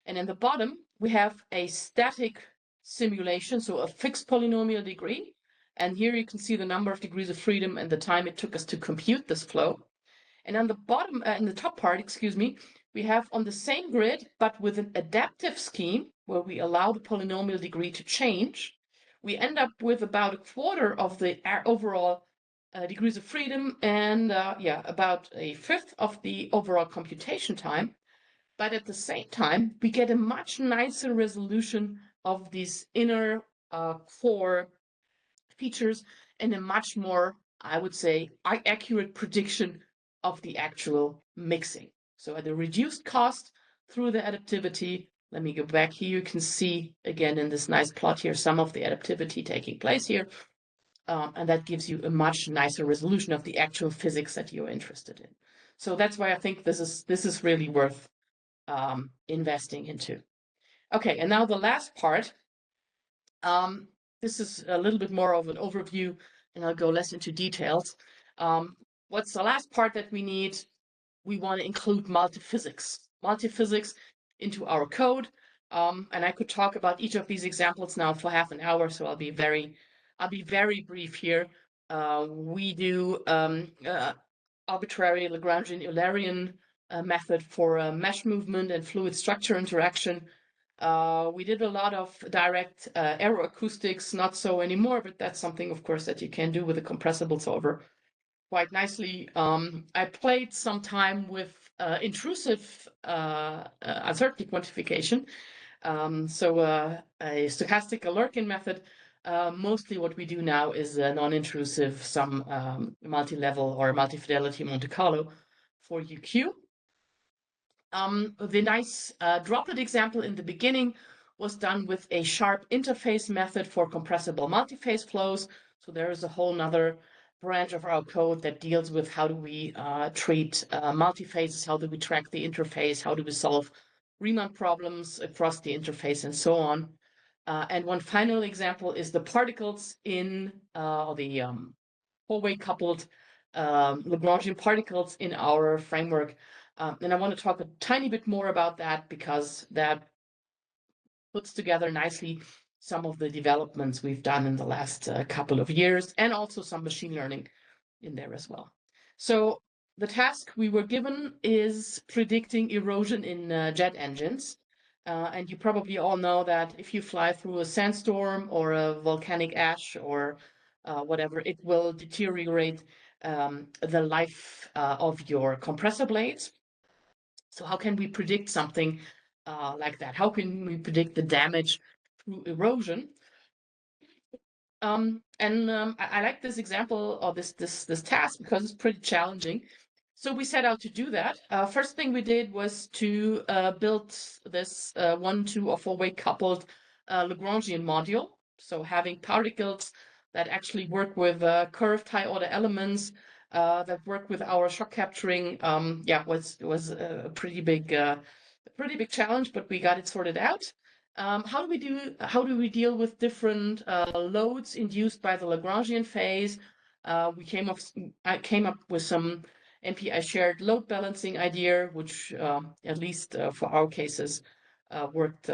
And in the bottom we have a static simulation, so a fixed polynomial degree. And here you can see the number of degrees of freedom and the time it took us to compute this flow. And on the bottom, in the top part, we have on the same grid, but with an adaptive scheme where we allow the polynomial degree to change, we end up with about a quarter of the overall degrees of freedom, and about a fifth of the overall computation time. But at the same time, we get a much nicer resolution of these inner core features and a much more, I would say, accurate prediction of the actual mixing. So at a reduced cost through the adaptivity, let me go back here. You can see again in this nice plot here some of the adaptivity taking place here. And that gives you a much nicer resolution of the actual physics that you're interested in. So that's why I think this is really worth investing into. Okay, and now the last part. This is a little bit more of an overview, and I'll go less into details. What's the last part that we need? We want to include multiphysics into our code. And I could talk about each of these examples now for half an hour, so I'll be very brief here. We do arbitrary Lagrangian Eulerian method for mesh movement and fluid structure interaction. We did a lot of direct aeroacoustics, not so anymore, but that's something, of course, that you can do with a compressible solver quite nicely. I played some time with intrusive uncertainty quantification. So a stochastic Galerkin method. Mostly what we do now is non-intrusive, some multi-level or multi-fidelity Monte Carlo for UQ. The nice droplet example in the beginning was done with a sharp interface method for compressible multiphase flows. So there is a whole nother branch of our code that deals with how do we treat multiphases, how do we track the interface, how do we solve Riemann problems across the interface, and so on. And one final example is the particles in the four-way coupled Lagrangian particles in our framework. And I want to talk a tiny bit more about that because that puts together nicely some of the developments we've done in the last couple of years, and also some machine learning in there as well. So the task we were given is predicting erosion in jet engines. And you probably all know that if you fly through a sandstorm or a volcanic ash or whatever, it will deteriorate the life of your compressor blades. So how can we predict something like that? How can we predict the damage through erosion? I like this example or this task because it's pretty challenging. So we set out to do that. First thing we did was to build this 1, 2, or 4-way coupled Lagrangian module. So having particles that actually work with curved high order elements that work with our shock capturing, was a pretty big challenge, but we got it sorted out. How do we deal with different loads induced by the Lagrangian phase? I came up with some NPI shared load balancing idea, which at least for our cases worked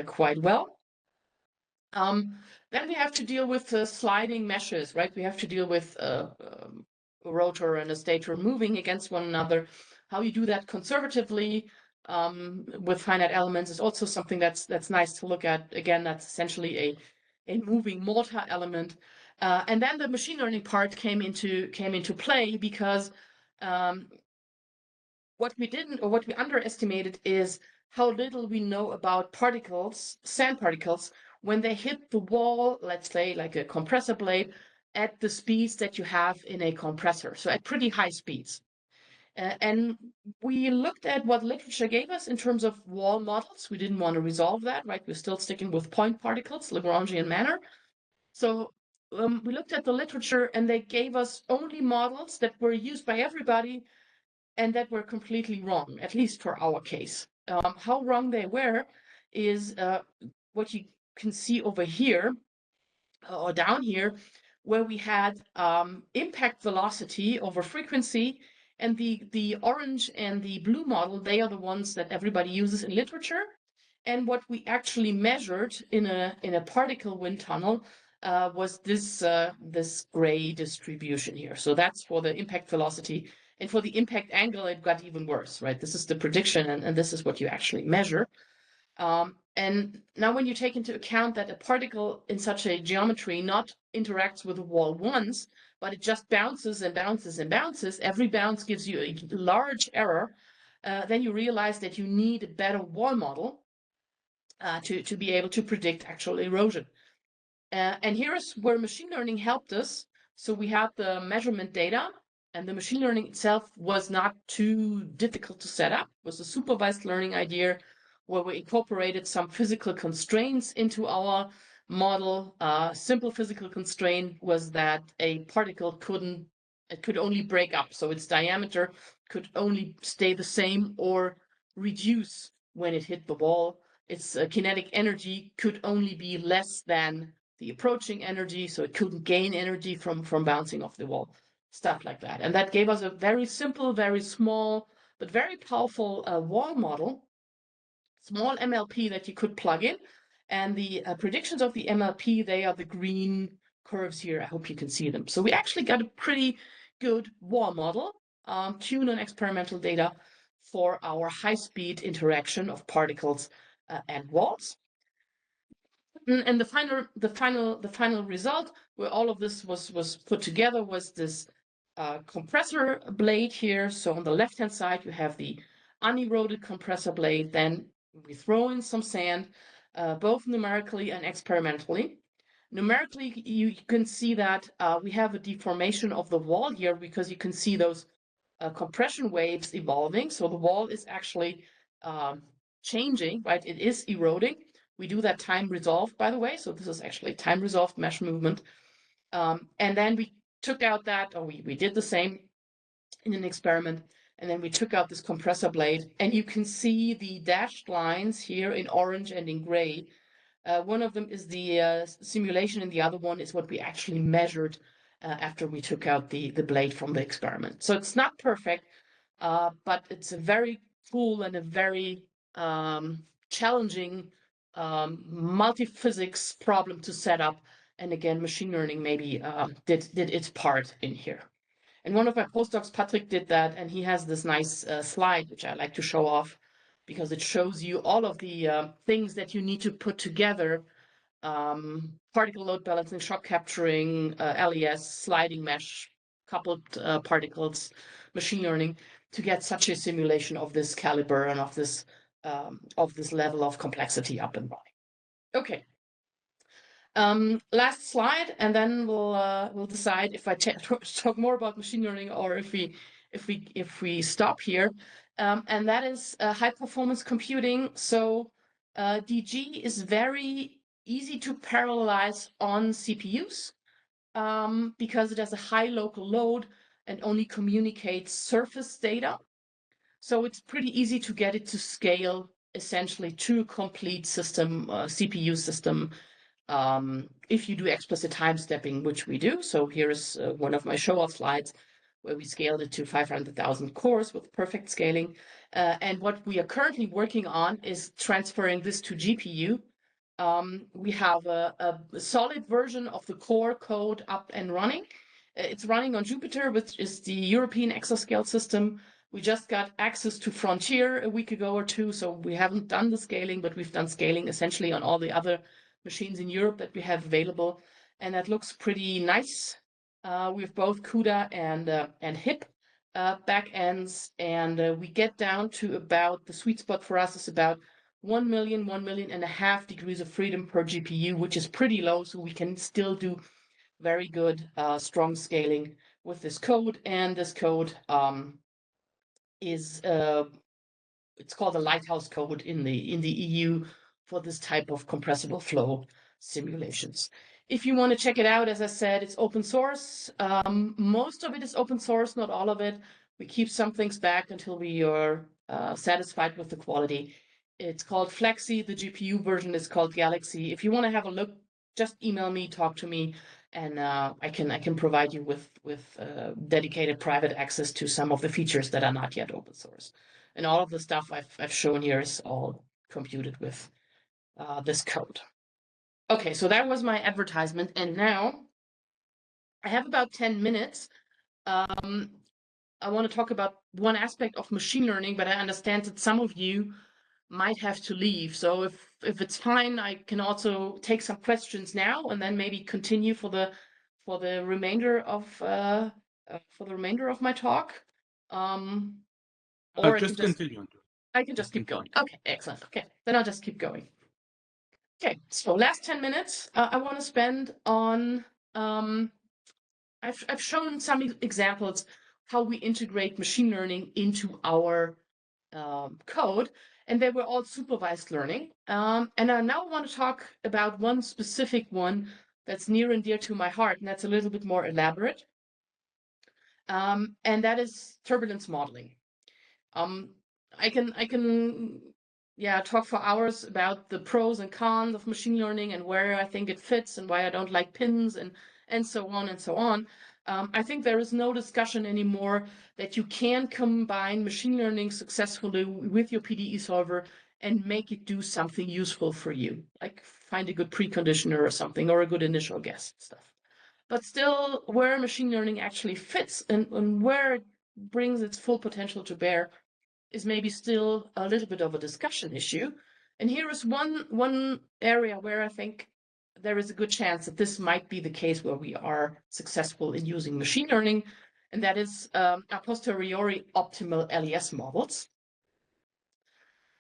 quite well. Then we have to deal with sliding meshes, right? We have to deal with a rotor and a stator moving against one another. How you do that conservatively with finite elements is also something that's nice to look at. Again, that's essentially a moving multi-element. And then the machine learning part came into play because what we underestimated is how little we know about particles, sand particles, when they hit the wall, let's say like a compressor blade, at the speeds that you have in a compressor, so at pretty high speeds. And we looked at what literature gave us in terms of wall models. We didn't want to resolve that, right? We're still sticking with point particles, Lagrangian manner. So we looked at the literature and they gave us only models that were used by everybody and that were completely wrong, at least for our case. How wrong they were is what you can see over here or down here, where we had impact velocity over frequency, and the orange and the blue model, they are the ones that everybody uses in literature. And what we actually measured in a particle wind tunnel was this gray distribution here. So that's for the impact velocity. And for the impact angle, it got even worse, right? This is the prediction, and this is what you actually measure. And now when you take into account that a particle in such a geometry not interacts with the wall once, but it just bounces and bounces and bounces, every bounce gives you a large error, then you realize that you need a better wall model to be able to predict actual erosion. And here's where machine learning helped us. So we had the measurement data, and the machine learning itself was not too difficult to set up. It was a supervised learning idea where we incorporated some physical constraints into our model. Simple physical constraint was that a particle could only break up. So its diameter could only stay the same or reduce when it hit the wall. Its kinetic energy could only be less than the approaching energy, so it couldn't gain energy from bouncing off the wall, stuff like that. And that gave us a very simple, very small, but very powerful wall model, small MLP that you could plug in. And the predictions of the MLP, they are the green curves here. I hope you can see them. So we actually got a pretty good wall model tuned on experimental data for our high-speed interaction of particles and walls. And the final result, where all of this was put together, was this compressor blade here. So on the left-hand side, you have the uneroded compressor blade. Then we throw in some sand, both numerically and experimentally. Numerically, you can see that we have a deformation of the wall here because you can see those compression waves evolving. So the wall is actually changing, right? It is eroding. We do that time resolved, by the way. So this is actually time resolved mesh movement. And then we took out that, or we did the same in an experiment. And then we took out this compressor blade, and you can see the dashed lines here in orange and in gray. One of them is the simulation, and the other one is what we actually measured after we took out the blade from the experiment. So it's not perfect, but it's a very cool and a very challenging multiphysics problem to set up. And again, machine learning maybe did its part in here. And one of my postdocs, Patrick, did that, and he has this nice slide, which I like to show off, because it shows you all of the things that you need to put together, particle load balancing, shock capturing, LES, sliding mesh, coupled particles, machine learning, to get such a simulation of this caliber and of this level of complexity up and running. Okay. Last slide, and then we'll decide if I talk more about machine learning or if we if we stop here, and that is high performance computing. So DG is very easy to parallelize on CPUs because it has a high local load and only communicates surface data. So it's pretty easy to get it to scale essentially to a complete system, CPU system, if you do explicit time stepping, which we do. So here is one of my show-off slides where we scaled it to 500,000 cores with perfect scaling. And what we are currently working on is transferring this to GPU. We have a solid version of the core code up and running. It's running on Jupyter, which is the European exascale system. We just got access to Frontier a week ago or two, so we haven't done the scaling, but we've done scaling essentially on all the other machines in Europe that we have available, and that looks pretty nice. We have both CUDA and HIP backends, and we get down to about, the sweet spot for us is about 1 million, 1.5 million degrees of freedom per GPU, which is pretty low, so we can still do very good, strong scaling with this code. And this code is it's called the Lighthouse code in the EU for this type of compressible flow simulations. If you want to check it out, as I said, it's open source. Most of it is open source, not all of it. We keep some things back until we are satisfied with the quality. It's called Flexi. The GPU version is called Galaxy. If you want to have a look, just email me, talk to me, and I can provide you with dedicated private access to some of the features that are not yet open source. And all of the stuff I've shown here is all computed with this code. Okay, so that was my advertisement, and now I have about 10 minutes. I want to talk about one aspect of machine learning, but I understand that some of you might have to leave. So if it's fine, I can also take some questions now and then maybe continue for the remainder of my talk. Or just continue. I can just keep going. Okay, excellent. Okay, then I'll just keep going. Okay, so last 10 minutes I want to spend on, I've shown some examples how we integrate machine learning into our code, and they were all supervised learning. And I now want to talk about one specific one that's near and dear to my heart, and that's a little bit more elaborate. And that is turbulence modeling. I can talk for hours about the pros and cons of machine learning and where I think it fits and why I don't like pins and so on and so on. I think there is no discussion anymore that you can combine machine learning successfully with your PDE solver and make it do something useful for you, like find a good preconditioner or something, or a good initial guess stuff. But still, where machine learning actually fits and where it brings its full potential to bear is maybe still a little bit of a discussion issue. And here is one area where I think there is a good chance that this might be the case where we are successful in using machine learning, and that is a posteriori optimal LES models.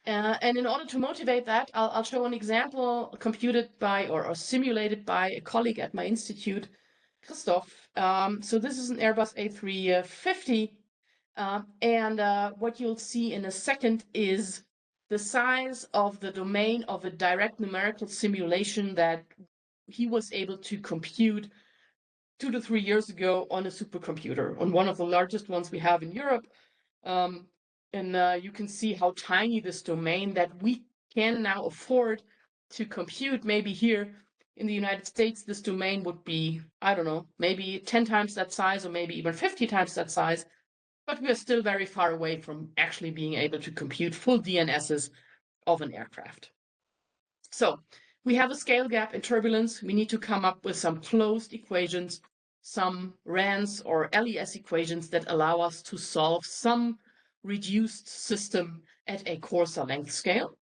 And in order to motivate that, I'll show an example computed by or simulated by a colleague at my institute, Christoph. So this is an Airbus A350. And what you'll see in a second is the size of the domain of a direct numerical simulation that he was able to compute 2 to 3 years ago on a supercomputer, on one of the largest ones we have in Europe. And you can see how tiny this domain that we can now afford to compute. Maybe here in the United States, this domain would be, I don't know, maybe 10 times that size or maybe even 50 times that size. But we are still very far away from actually being able to compute full DNSs of an aircraft. So we have a scale gap in turbulence. We need to come up with some closed equations, some RANS or LES equations that allow us to solve some reduced system at a coarser length scale.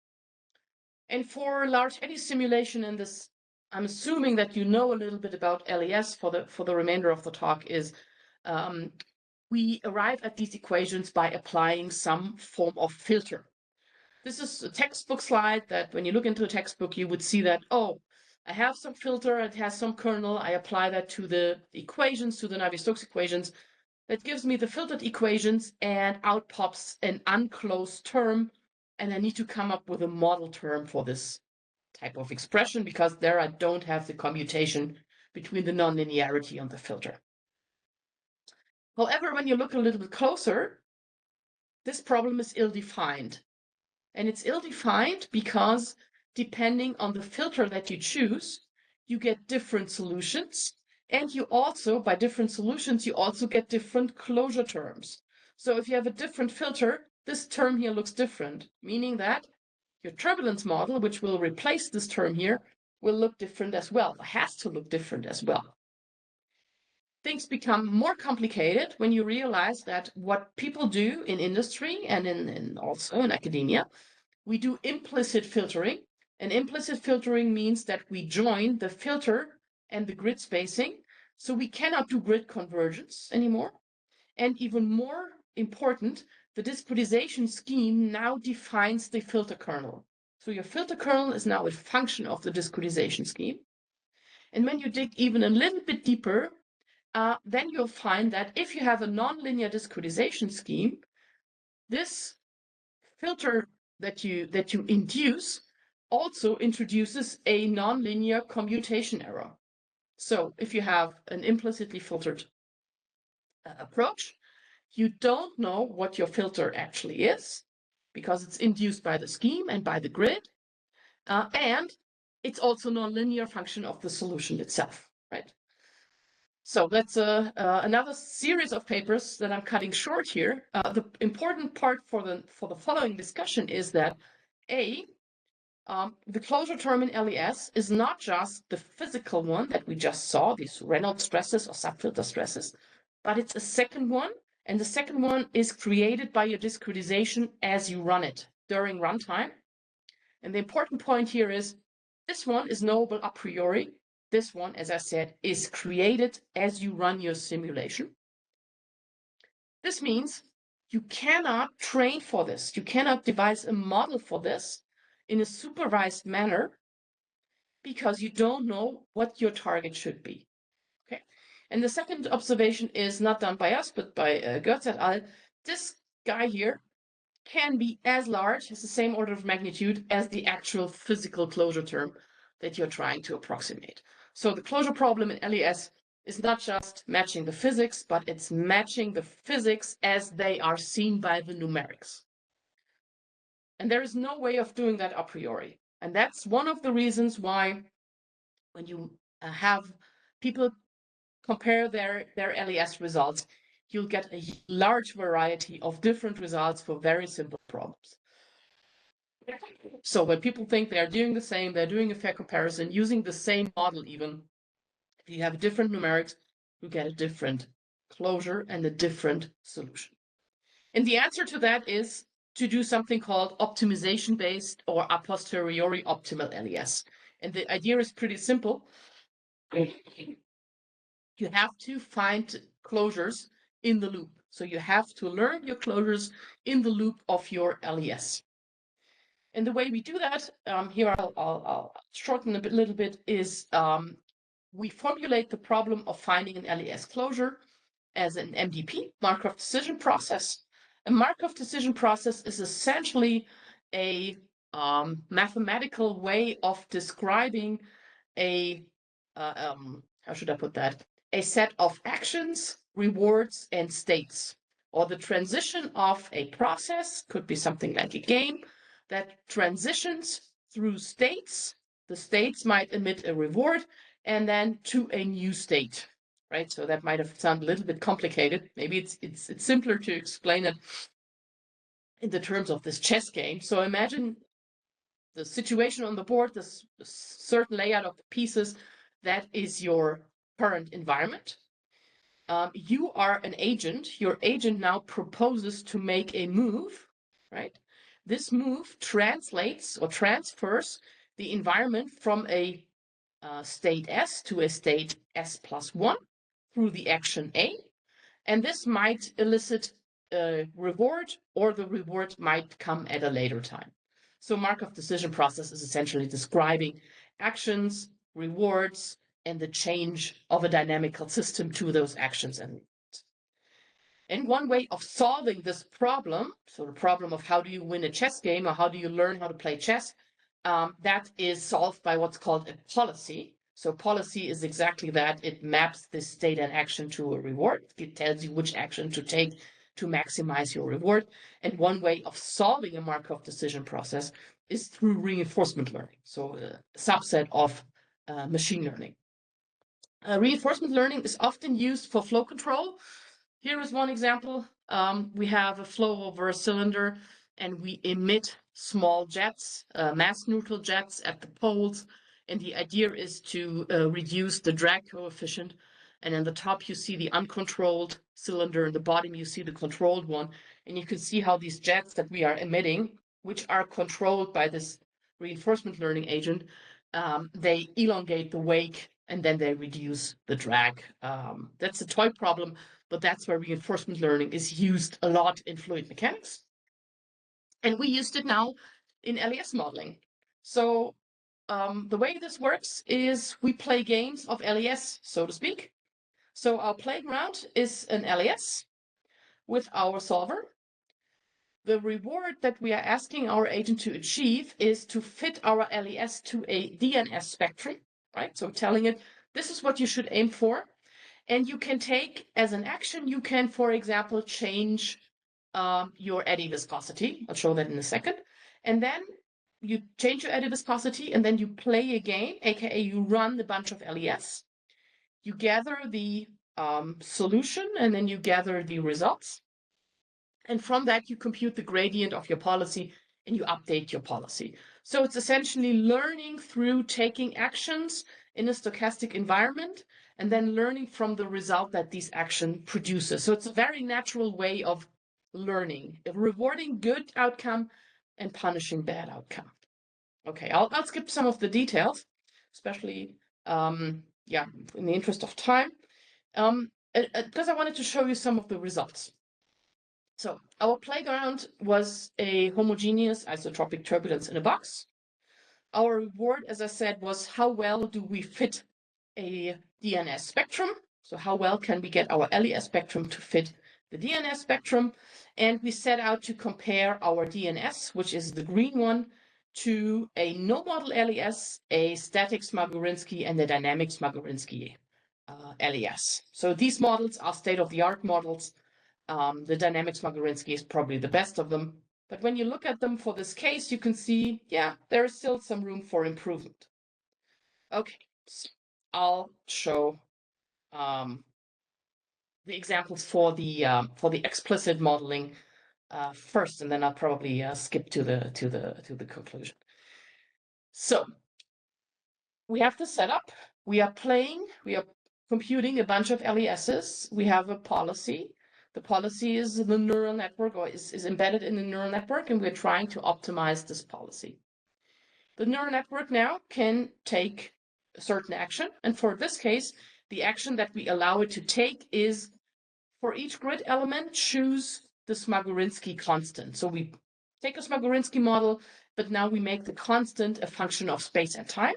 And for large eddy simulation in this, I'm assuming that you know a little bit about LES for the remainder of the talk, is we arrive at these equations by applying some form of filter. This is a textbook slide that when you look into a textbook, you would see that, oh, I have some filter, it has some kernel, I apply that to the equations, to the Navier-Stokes equations, that gives me the filtered equations, and out pops an unclosed term, and I need to come up with a model term for this type of expression, because there I don't have the commutation between the nonlinearity and the filter. However, when you look a little bit closer, this problem is ill-defined. And it's ill-defined because depending on the filter that you choose, you get different solutions. And you also, by different solutions, you also get different closure terms. So if you have a different filter, this term here looks different, meaning that your turbulence model, which will replace this term here, will look different as well, has to look different as well. Things become more complicated when you realize that what people do in industry and also in academia, we do implicit filtering. And implicit filtering means that we join the filter and the grid spacing, so we cannot do grid convergence anymore. And even more important, the discretization scheme now defines the filter kernel. So your filter kernel is now a function of the discretization scheme. And when you dig even a little bit deeper, then you'll find that if you have a nonlinear discretization scheme, this filter that you induce also introduces a nonlinear commutation error. So if you have an implicitly filtered approach, you don't know what your filter actually is, because it's induced by the scheme and by the grid, and it's also nonlinear function of the solution itself, right? So that's another series of papers that I'm cutting short here. The important part for the following discussion is that the closure term in LES is not just the physical one that we just saw, these Reynolds stresses or subfilter stresses, but it's a second one, and the second one is created by your discretization as you run it during runtime. And the important point here is this one is knowable a priori. This one, as I said, is created as you run your simulation. This means you cannot train for this. You cannot devise a model for this in a supervised manner, because you don't know what your target should be. Okay. And the second observation is not done by us, but by Goetz et al. This guy here can be as large, has the same order of magnitude as the actual physical closure term that you're trying to approximate. So the closure problem in LES is not just matching the physics, but it's matching the physics as they are seen by the numerics. And there is no way of doing that a priori. And that's one of the reasons why when you have people compare their LES results, you'll get a large variety of different results for very simple problems. So when people think they're doing the same, they're doing a fair comparison, using the same model even, if you have different numerics, you get a different closure and a different solution. And the answer to that is to do something called optimization-based or a posteriori optimal LES. And the idea is pretty simple. You have to find closures in the loop. So you have to learn your closures in the loop of your LES. And the way we do that, here I'll shorten a little bit, is we formulate the problem of finding an LES closure as an MDP, Markov decision process. A Markov decision process is essentially a mathematical way of describing a, how should I put that? A set of actions, rewards, and states, or the transition of a process, could be something like a game, that transitions through states. The states might emit a reward and then to a new state, right? So that might have sounded a little bit complicated. Maybe it's simpler to explain it in the terms of this chess game. So imagine the situation on the board, this certain layout of the pieces, that is your current environment. You are an agent. Your agent now proposes to make a move, right? This move translates or transfers the environment from a state S to a state S+1 through the action A. And this might elicit a reward, or the reward might come at a later time. So Markov decision process is essentially describing actions, rewards, and the change of a dynamical system to those actions and rewards. And one way of solving this problem, so the problem of how do you win a chess game or how do you learn how to play chess, that is solved by what's called a policy. So policy is exactly that. It maps this state and action to a reward. It tells you which action to take to maximize your reward. And one way of solving a Markov decision process is through reinforcement learning, so a subset of machine learning. Reinforcement learning is often used for flow control. Here is one example. We have a flow over a cylinder and we emit small jets, mass neutral jets at the poles. And the idea is to reduce the drag coefficient. And in the top, you see the uncontrolled cylinder. In the bottom, you see the controlled one. And you can see how these jets that we are emitting, which are controlled by this reinforcement learning agent, they elongate the wake and then they reduce the drag. That's a toy problem, but that's where reinforcement learning is used a lot in fluid mechanics. And we used it now in LES modeling. So the way this works is we play games of LES, so to speak. So our playground is an LES with our solver. The reward that we are asking our agent to achieve is to fit our LES to a DNS spectrum, right? So telling it, this is what you should aim for. And you can take as an action, you can, for example, change your eddy viscosity. I'll show that in a second. And then you change your eddy viscosity and then you play a game, aka you run a bunch of LES. You gather the solution and then you gather the results. And from that, you compute the gradient of your policy and you update your policy. So it's essentially learning through taking actions in a stochastic environment and then learning from the result that these action produces. So it's a very natural way of learning, rewarding good outcome and punishing bad outcome. Okay, I'll skip some of the details, especially, in the interest of time, because I wanted to show you some of the results. So our playground was a homogeneous isotropic turbulence in a box. Our reward, as I said, was how well do we fit a DNS spectrum? So how well can we get our LES spectrum to fit the DNS spectrum? And we set out to compare our DNS, which is the green one, to a no-model LES, a static Smagorinsky, and a dynamic Smagorinsky LES. So these models are state-of-the-art models. The dynamic Smagorinsky is probably the best of them. But when you look at them for this case, you can see, yeah, there is still some room for improvement. Okay, so I'll show the examples for the explicit modeling first, and then I'll probably skip to the conclusion. So we have the setup. We are computing a bunch of LESs. We have a policy. The policy is the neural network, or is embedded in the neural network, and we're trying to optimize this policy. The neural network now can take a certain action, and for this case, the action that we allow it to take is, for each grid element, choose the Smagorinsky constant. So we take a Smagorinsky model, but now we make the constant a function of space and time.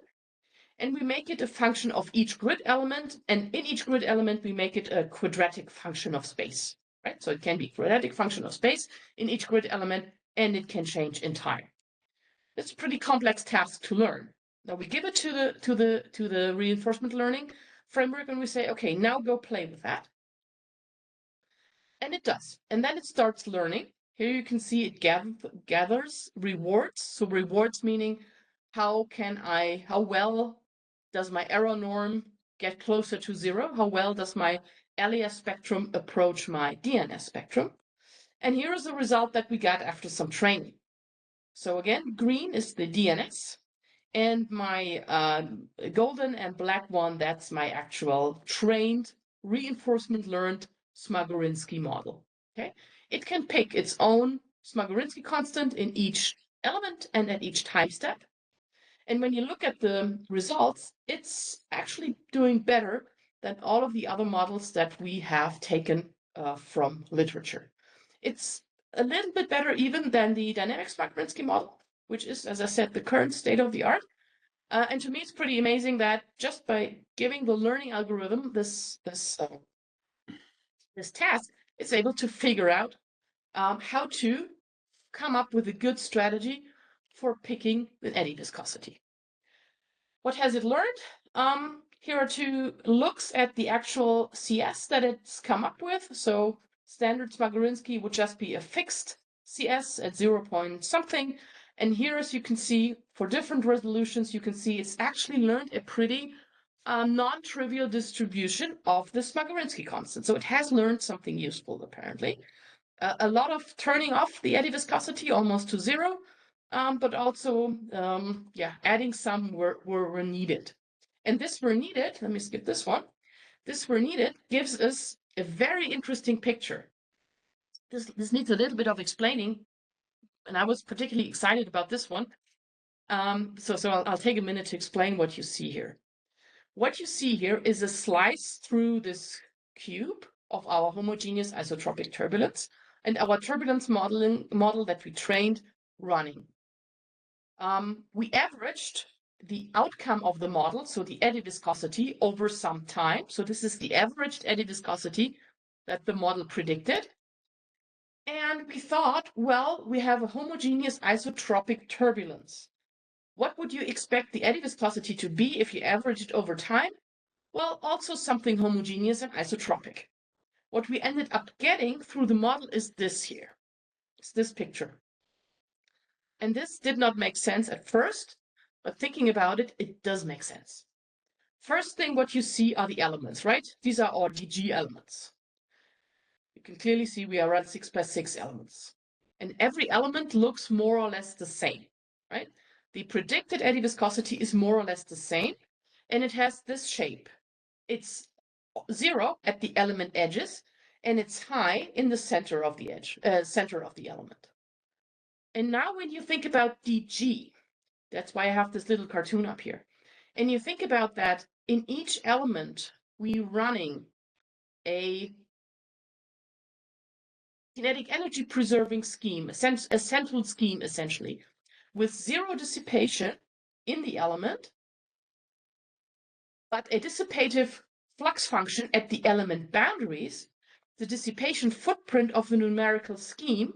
And we make it a function of each grid element, and in each grid element, we make it a quadratic function of space. Right? So it can be a quadratic function of space in each grid element, and it can change in time. It's a pretty complex task to learn. Now we give it to the reinforcement learning framework, and we say, okay, now go play with that. And it does. And then it starts learning. Here you can see it gathers rewards. So rewards meaning how well does my error norm get closer to zero? How well does my LES spectrum approach my DNS spectrum? And here is the result that we got after some training. So again, green is the DNS, and my golden and black one, that's my actual trained, reinforcement learned Smagorinsky model. Okay, it can pick its own Smagorinsky constant in each element and at each time step. And when you look at the results, it's actually doing better than all of the other models that we have taken from literature. It's a little bit better even than the dynamic Smagorinsky model, which is, as I said, the current state of the art. And to me, it's pretty amazing that just by giving the learning algorithm this task, it's able to figure out how to come up with a good strategy for picking an eddy viscosity. What has it learned? Here are two looks at the actual CS that it's come up with. So standard Smagorinsky would just be a fixed CS at 0 point something. And here, as you can see, for different resolutions, you can see it's actually learned a pretty non-trivial distribution of the Smagorinsky constant. So it has learned something useful, apparently. A lot of turning off the eddy viscosity almost to 0, but also, yeah, adding some were needed. And this were needed, let me skip this one. This were needed gives us a very interesting picture. This needs a little bit of explaining, and I was particularly excited about this one. So I'll take a minute to explain what you see here. What you see here is a slice through this cube of our homogeneous isotropic turbulence and our turbulence model that we trained running. We averaged the outcome of the model, so the eddy viscosity, over some time. So this is the averaged eddy viscosity that the model predicted. And we thought, well, we have a homogeneous isotropic turbulence. What would you expect the eddy viscosity to be if you average it over time? Well, also something homogeneous and isotropic. What we ended up getting through the model is this here. It's this picture. And this did not make sense at first, but thinking about it, it does make sense. First thing, what you see are the elements, right? These are our DG elements. You can clearly see we are at 6x6 elements. And every element looks more or less the same, right? The predicted eddy viscosity is more or less the same, and it has this shape. It's 0 at the element edges, and it's high in the center of the edge, center of the element. And now when you think about DG, that's why I have this little cartoon up here, and you think about that, in each element, we're running a kinetic energy preserving scheme, a central scheme essentially, with 0 dissipation in the element, but a dissipative flux function at the element boundaries. The dissipation footprint of the numerical scheme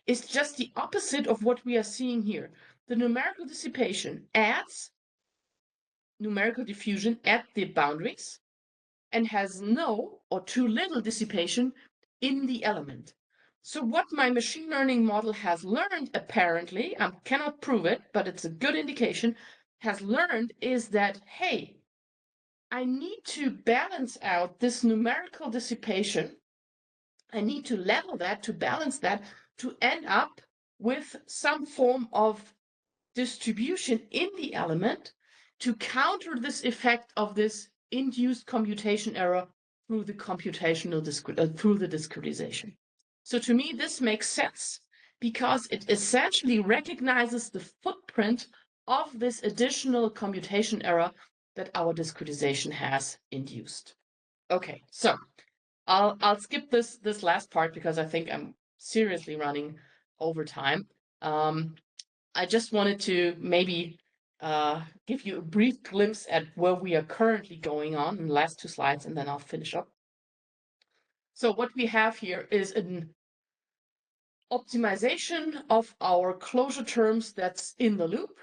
is just the opposite of what we are seeing here. The numerical dissipation adds numerical diffusion at the boundaries and has no or too little dissipation in the element. So what my machine learning model has learned, apparently, I cannot prove it, but it's a good indication, has learned is that, hey, I need to balance out this numerical dissipation. I need to level that, to balance that, to end up with some form of distribution in the element to counter this effect of this induced commutation error through the computational through the discretization. So to me, this makes sense because it essentially recognizes the footprint of this additional commutation error that our discretization has induced. Okay, so I'll skip this last part because I think I'm seriously running over time. I just wanted to maybe give you a brief glimpse at where we are currently going on in the last 2 slides, and then I'll finish up. So what we have here is an optimization of our closure terms that's in the loop.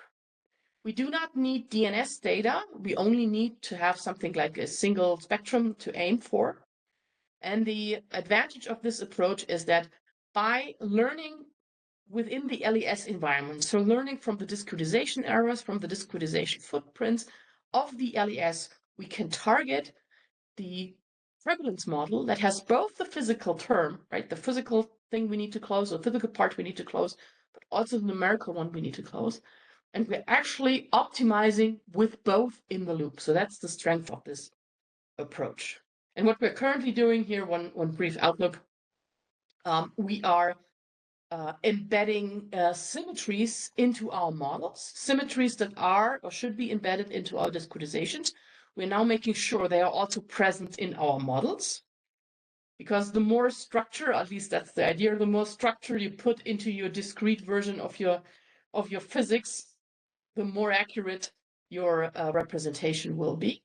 We do not need DNS data. We only need to have something like a single spectrum to aim for. And the advantage of this approach is that by learning within the LES environment, so learning from the discretization errors, from the discretization footprints of the LES, we can target the turbulence model that has both the physical term, right, the physical thing we need to close, or physical part we need to close, but also the numerical one we need to close. And we're actually optimizing with both in the loop. So that's the strength of this approach. And what we're currently doing here, one brief outlook, we are embedding symmetries into our models, symmetries that are or should be embedded into our discretizations. We're now making sure they are also present in our models, because the more structure, at least that's the idea, the more structure you put into your discrete version of your physics, the more accurate your representation will be.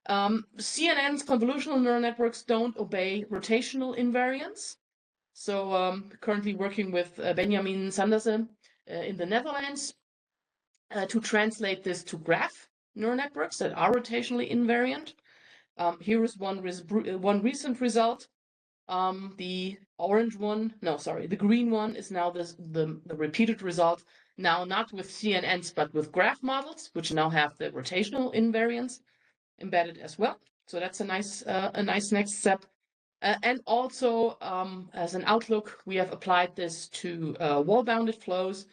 CNNs, convolutional neural networks, don't obey rotational invariance. So currently working with Benjamin Sandersen in the Netherlands to translate this to graph neural networks that are rotationally invariant. Here is one recent result. The orange one, no, sorry, the green one is now the repeated result, now not with CNNs, but with graph models, which now have the rotational invariance embedded as well. So that's a nice next step. And also, as an outlook, we have applied this to wall-bounded flows,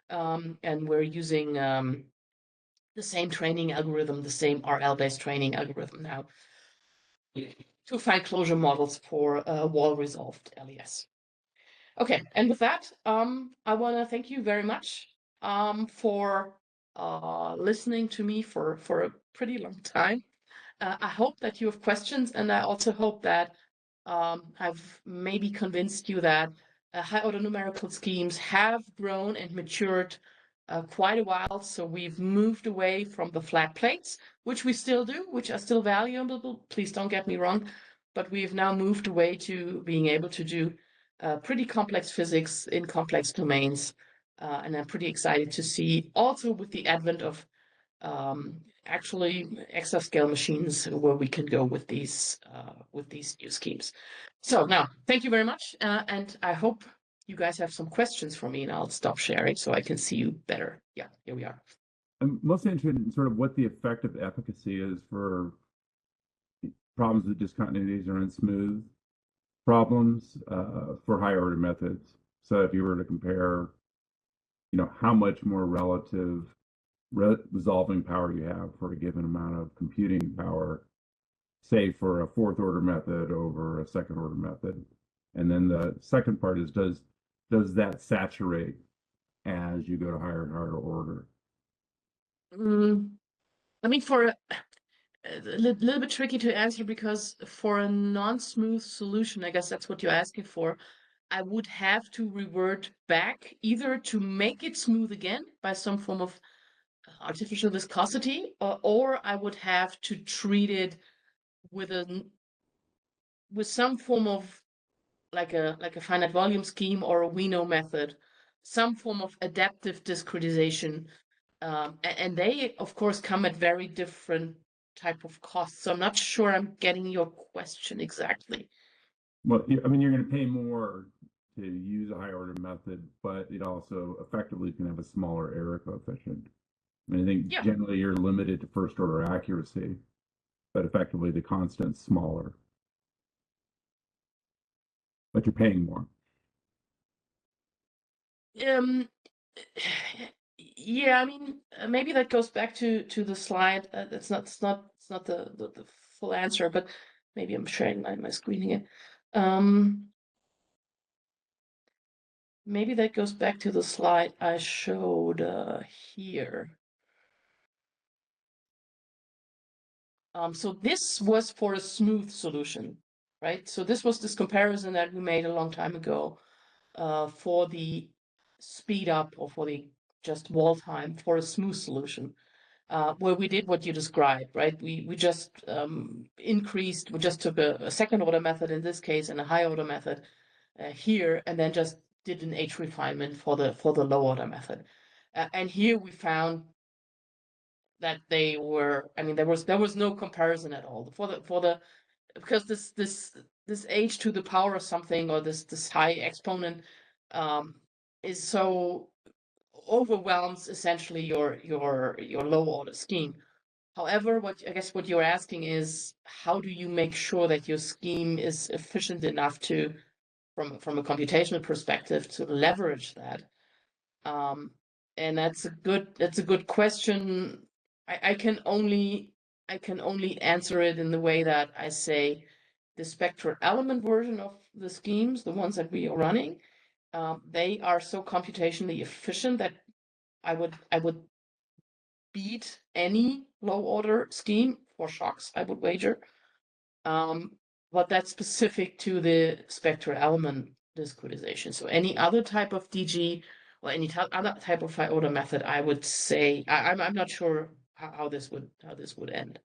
and we're using the same training algorithm, the same RL-based training algorithm now to find closure models for wall-resolved LES. Okay, and with that, I want to thank you very much for listening to me for a pretty long time. I hope that you have questions, and I also hope that I've maybe convinced you that high-order numerical schemes have grown and matured quite a while. So we've moved away from the flat plates, which we still do, which are still valuable. Please don't get me wrong, but we've now moved away to being able to do pretty complex physics in complex domains. And I'm pretty excited to see also with the advent of actually exascale machines where we can go with these new schemes. So now, thank you very much, and I hope you guys have some questions for me, and I'll stop sharing so I can see you better. Yeah, here we are. I'm mostly interested in sort of what the effective efficacy is for problems with discontinuities or unsmooth problems for higher order methods. So if you were to compare, how much more relative resolving power you have for a given amount of computing power, say for a fourth order method over a second order method. And then the second part is, does that saturate as you go to higher and higher order? I mean, for a little bit tricky to answer, because for a non-smooth solution, I guess that's what you're asking for, I would have to revert back either to make it smooth again by some form of artificial viscosity, or I would have to treat it with some form of like a finite volume scheme or a Wiener method, some form of adaptive discretization, and they of course come at very different type of costs. So I'm not sure I'm getting your question exactly. Well, I mean, you're going to pay more to use a high order method, but it also effectively can have a smaller error coefficient. I mean, I think generally you're limited to first order accuracy, but effectively the constant's smaller. But you're paying more. Yeah, I mean, maybe that goes back to the slide. It's not the full answer, but maybe I'm sharing my screen here. Maybe that goes back to the slide I showed here. So this was for a smooth solution, right? So this was this comparison that we made a long time ago for the speed up or for the just wall time for a smooth solution, where we did what you described, right? We just increased, we just took a second order method in this case and a high order method here, and then just did an H refinement for the low order method. And here we found that they were, I mean, there was no comparison at all because this H to the power of something, or this high exponent is so overwhelms essentially your low order scheme. However, I guess what you're asking is, how do you make sure that your scheme is efficient enough to, from a computational perspective, to leverage that? And that's a good question. I can only answer it in the way that I say the spectral element version of the schemes, the ones that we are running, they are so computationally efficient that I would beat any low order scheme for shocks, I would wager. But that's specific to the spectral element discretization. So any other type of DG or any other type of high order method, I would say I'm not sure how this would end.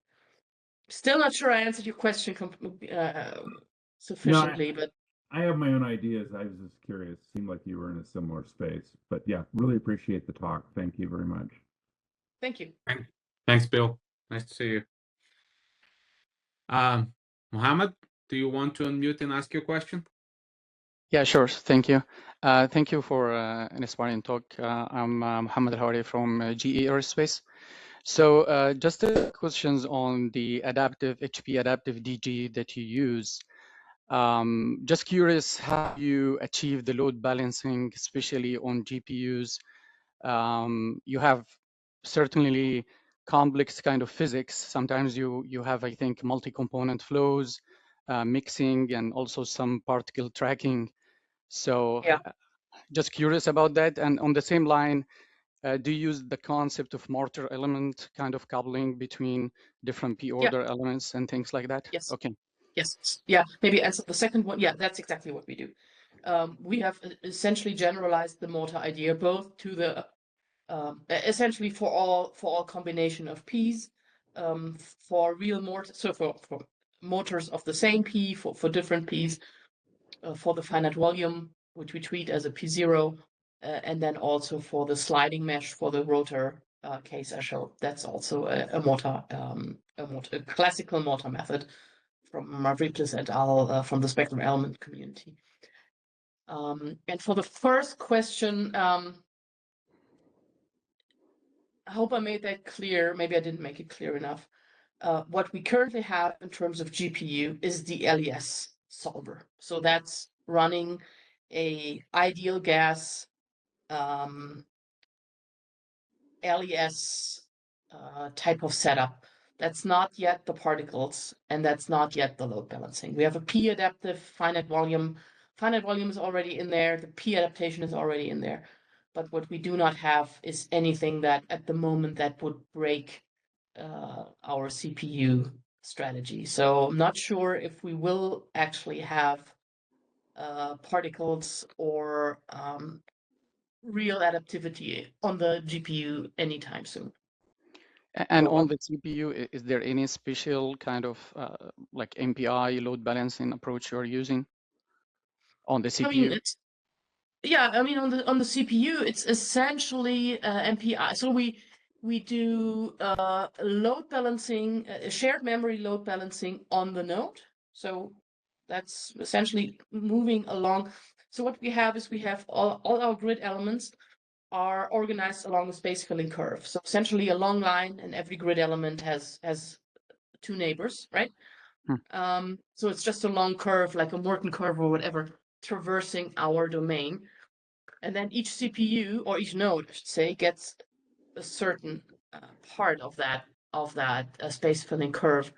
Still not sure I answered your question sufficiently, but I have my own ideas. I was just curious. Seemed like you were in a similar space. But yeah, really appreciate the talk. Thank you very much. Thank you. Thanks, Bill. Nice to see you. Mohammed, do you want to unmute and ask your question? Yeah, sure. Thank you. Thank you for an inspiring talk. I'm Mohammed Al-Hawari from GE Aerospace. So just questions on the adaptive HP adaptive DG that you use. Just curious how you achieve the load balancing, especially on GPUs. You have certainly complex kind of physics. Sometimes you have, I think, multi-component flows, mixing, and also some particle tracking. So Yeah. Just curious about that. And on the same line, do you use the concept of mortar element kind of coupling between different p-order elements and things like that? Yes. Okay. Yes. Yeah. Maybe answer the second one. Yeah, that's exactly what we do. We have essentially generalized the mortar idea both to the essentially for all combination of P's, for real mortar, so for motors of the same P, for different P's, for the finite volume, which we treat as a P0, and then also for the sliding mesh for the rotor case I showed. That's also a classical mortar method from Navier-Stokes et al. From the spectrum element community. And for the first question, I hope I made that clear. Maybe I didn't make it clear enough. What we currently have in terms of GPU is the LES solver. So that's running a ideal gas LES type of setup. That's not yet the particles, and that's not yet the load balancing. We have a P adaptive finite volume. Finite volume is already in there. The P adaptation is already in there. But what we do not have is anything that at the moment that would break our CPU strategy. So I'm not sure if we will actually have particles or real adaptivity on the GPU anytime soon. And on the CPU, is there any special kind of like MPI load balancing approach you're using on the CPU? I mean, on the CPU, it's essentially MPI. So we do load balancing, shared memory load balancing on the node. So that's essentially moving along. So what we have is we have all our grid elements are organized along a space filling curve. So essentially a long line, and every grid element has two neighbors, right? So it's just a long curve, like a Morton curve or whatever, traversing our domain. And then each CPU, or each node, I should say, gets a certain part of that space filling curve.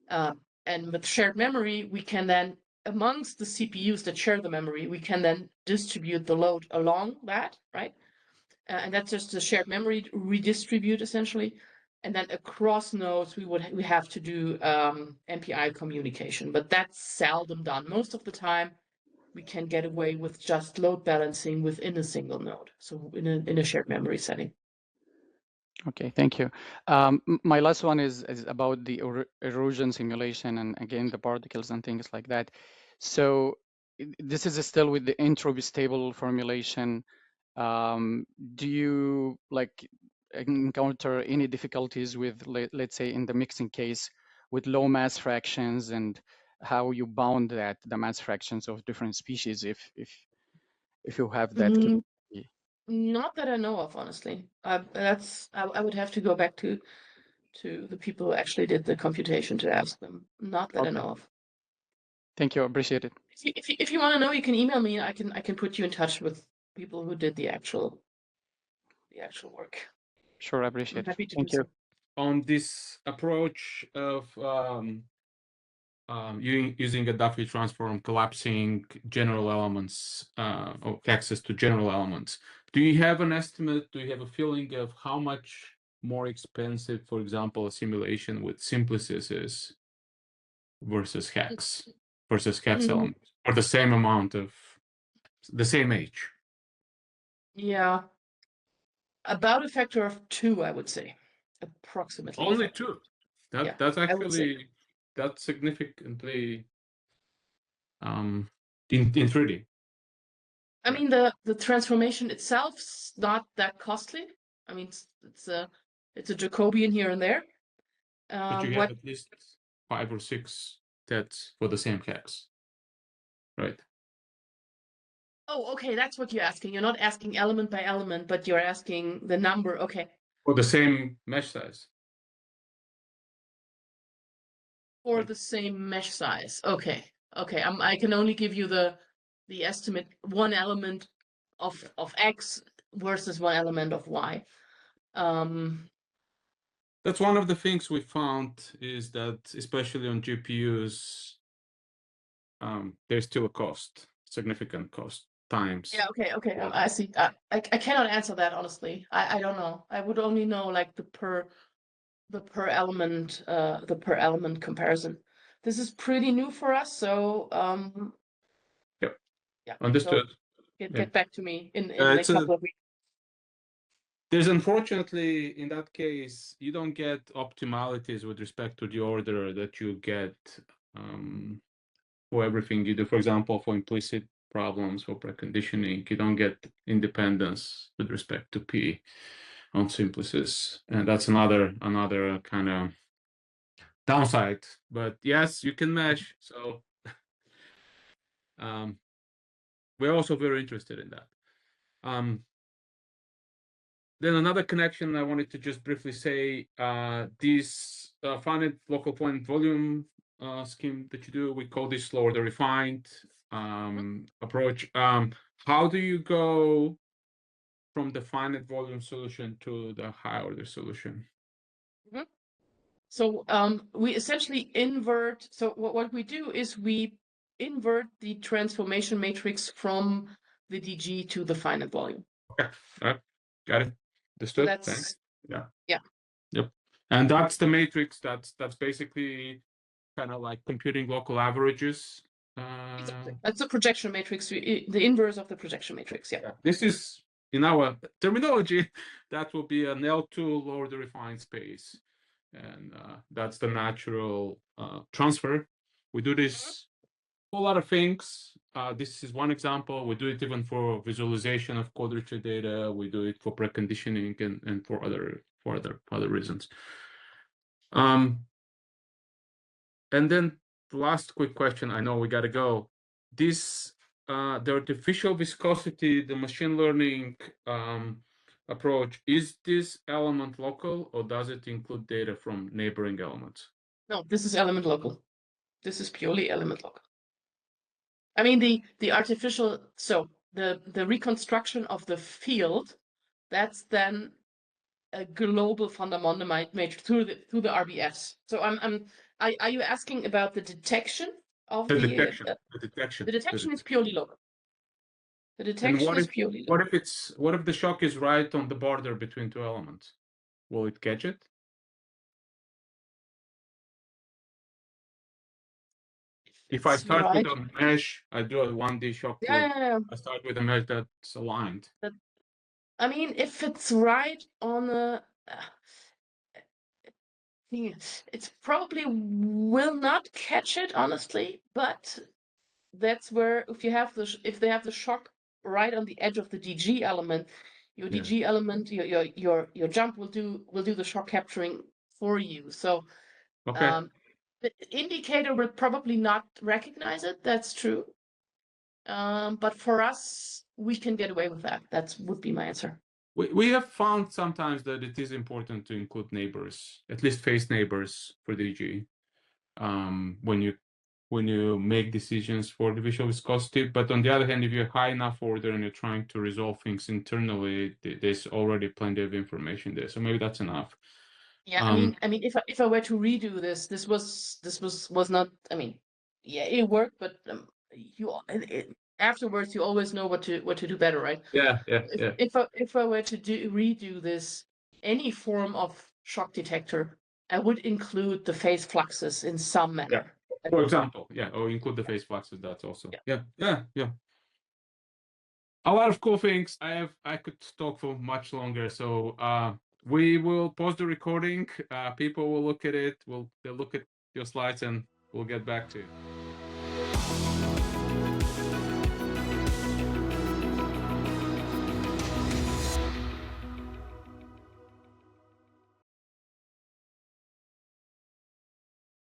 And with shared memory, we can then, amongst the CPUs that share the memory, we can then distribute the load along that, right? And that's just the shared memory redistribute essentially. And then across nodes, we have to do MPI communication, but that's seldom done. Most of the time, we can get away with just load balancing within a single node, so in a shared memory setting. Okay, thank you. My last one is about the erosion simulation, and again, the particles and things like that. So this is still with the entropy stable formulation. Do you like encounter any difficulties with, let's say, in the mixing case, with low mass fractions, and how you bound the mass fractions of different species if you have that capability? Not that I know of, honestly. I would have to go back to the people who actually did the computation to ask them. Not that I know of. Thank you, appreciate it. If you want to know, you can email me. I can put you in touch with people who did the actual work. Sure, I appreciate it. I'm happy to Thank do you. so. On this approach of using a Duffy transform, collapsing general elements or access to general elements, do you have an estimate? Do you have a feeling of how much more expensive, for example, a simulation with simplices is versus hex elements, or the same amount of the same age? Yeah, about a factor of 2, I would say, approximately. Only 2. That's I would say. actually that's significantly in 3D. I mean, the transformation itself's not that costly. I mean, it's a Jacobian here and there. But you have at least 5 or 6 TEDs for the same hex, right? Oh, okay, that's what you're asking. You're not asking element by element, but you're asking the number. Okay. For the same mesh size. For the same mesh size. Okay. Okay. I can only give you the estimate, one element of X versus one element of Y. That's one of the things we found is that, especially on GPUs, there's still a cost, significant cost times. Yeah. Okay. Okay. I see. I cannot answer that honestly. I don't know. I would only know like the per element comparison. This is pretty new for us, so Yep. yeah. Understood. So get back to me in a It's couple of weeks. There's unfortunately, in that case, you don't get optimalities with respect to the order that you get for everything you do. For example, for implicit problems, for preconditioning, you don't get independence with respect to P on simplices. And that's another kind of downside. But yes, you can mesh. So we're also very interested in that. Then another connection I wanted to just briefly say, this finite local point volume scheme that you do, we call this low order refined approach. How do you go from the finite volume solution to the high order solution? So we essentially invert. So what we do is we invert the transformation matrix from the DG to the finite volume. Okay, all right, got it. Understood. So Thanks. Yeah. Yeah. Yep. And that's the matrix. That's basically kind of like computing local averages. Exactly. That's the projection matrix, the inverse of the projection matrix. Yeah. This is, in our terminology, that will be an L2 low order refined space. And that's the natural transfer. We do this for a lot of things. This is one example. We do it even for visualization of quadrature data. We do it for preconditioning and for other reasons. And then the last quick question. I know we got to go. This the artificial viscosity, the machine learning approach, is this element local or does it include data from neighboring elements? No, this is element local. This is purely element local. I mean, the artificial, so the reconstruction of the field, that's then a global fundamental matrix through the RBS. So are you asking about the detection of The detection? The detection is purely local. The detection is purely local. What if the shock is right on the border between two elements? Will it catch it? If I start with a mesh, I do a 1D shock. Yeah. I start with a mesh that's aligned. I mean, if it's right on a, it probably will not catch it, honestly. But that's where if they have the shock right on the edge of the DG element, your DG element, your jump will do the shock capturing for you. So okay. The indicator will probably not recognize it. That's true. But for us, we can get away with that. That would be my answer. We have found sometimes that it is important to include neighbors, at least phase neighbors for DG, when you make decisions for the visual viscosity. But on the other hand, if you're high enough order and you're trying to resolve things internally, there's already plenty of information there. So maybe that's enough. Yeah, I mean, if I were to redo this was not. I mean, yeah, it worked, but afterwards you always know what to do better, right? Yeah. If I were to redo this, any form of shock detector, I would include the phase fluxes in some manner. Yeah. For example, or include the phase fluxes. That's also yeah. A lot of cool things. I could talk for much longer. So we will pause the recording. People will look at it. They'll look at your slides and we'll get back to you.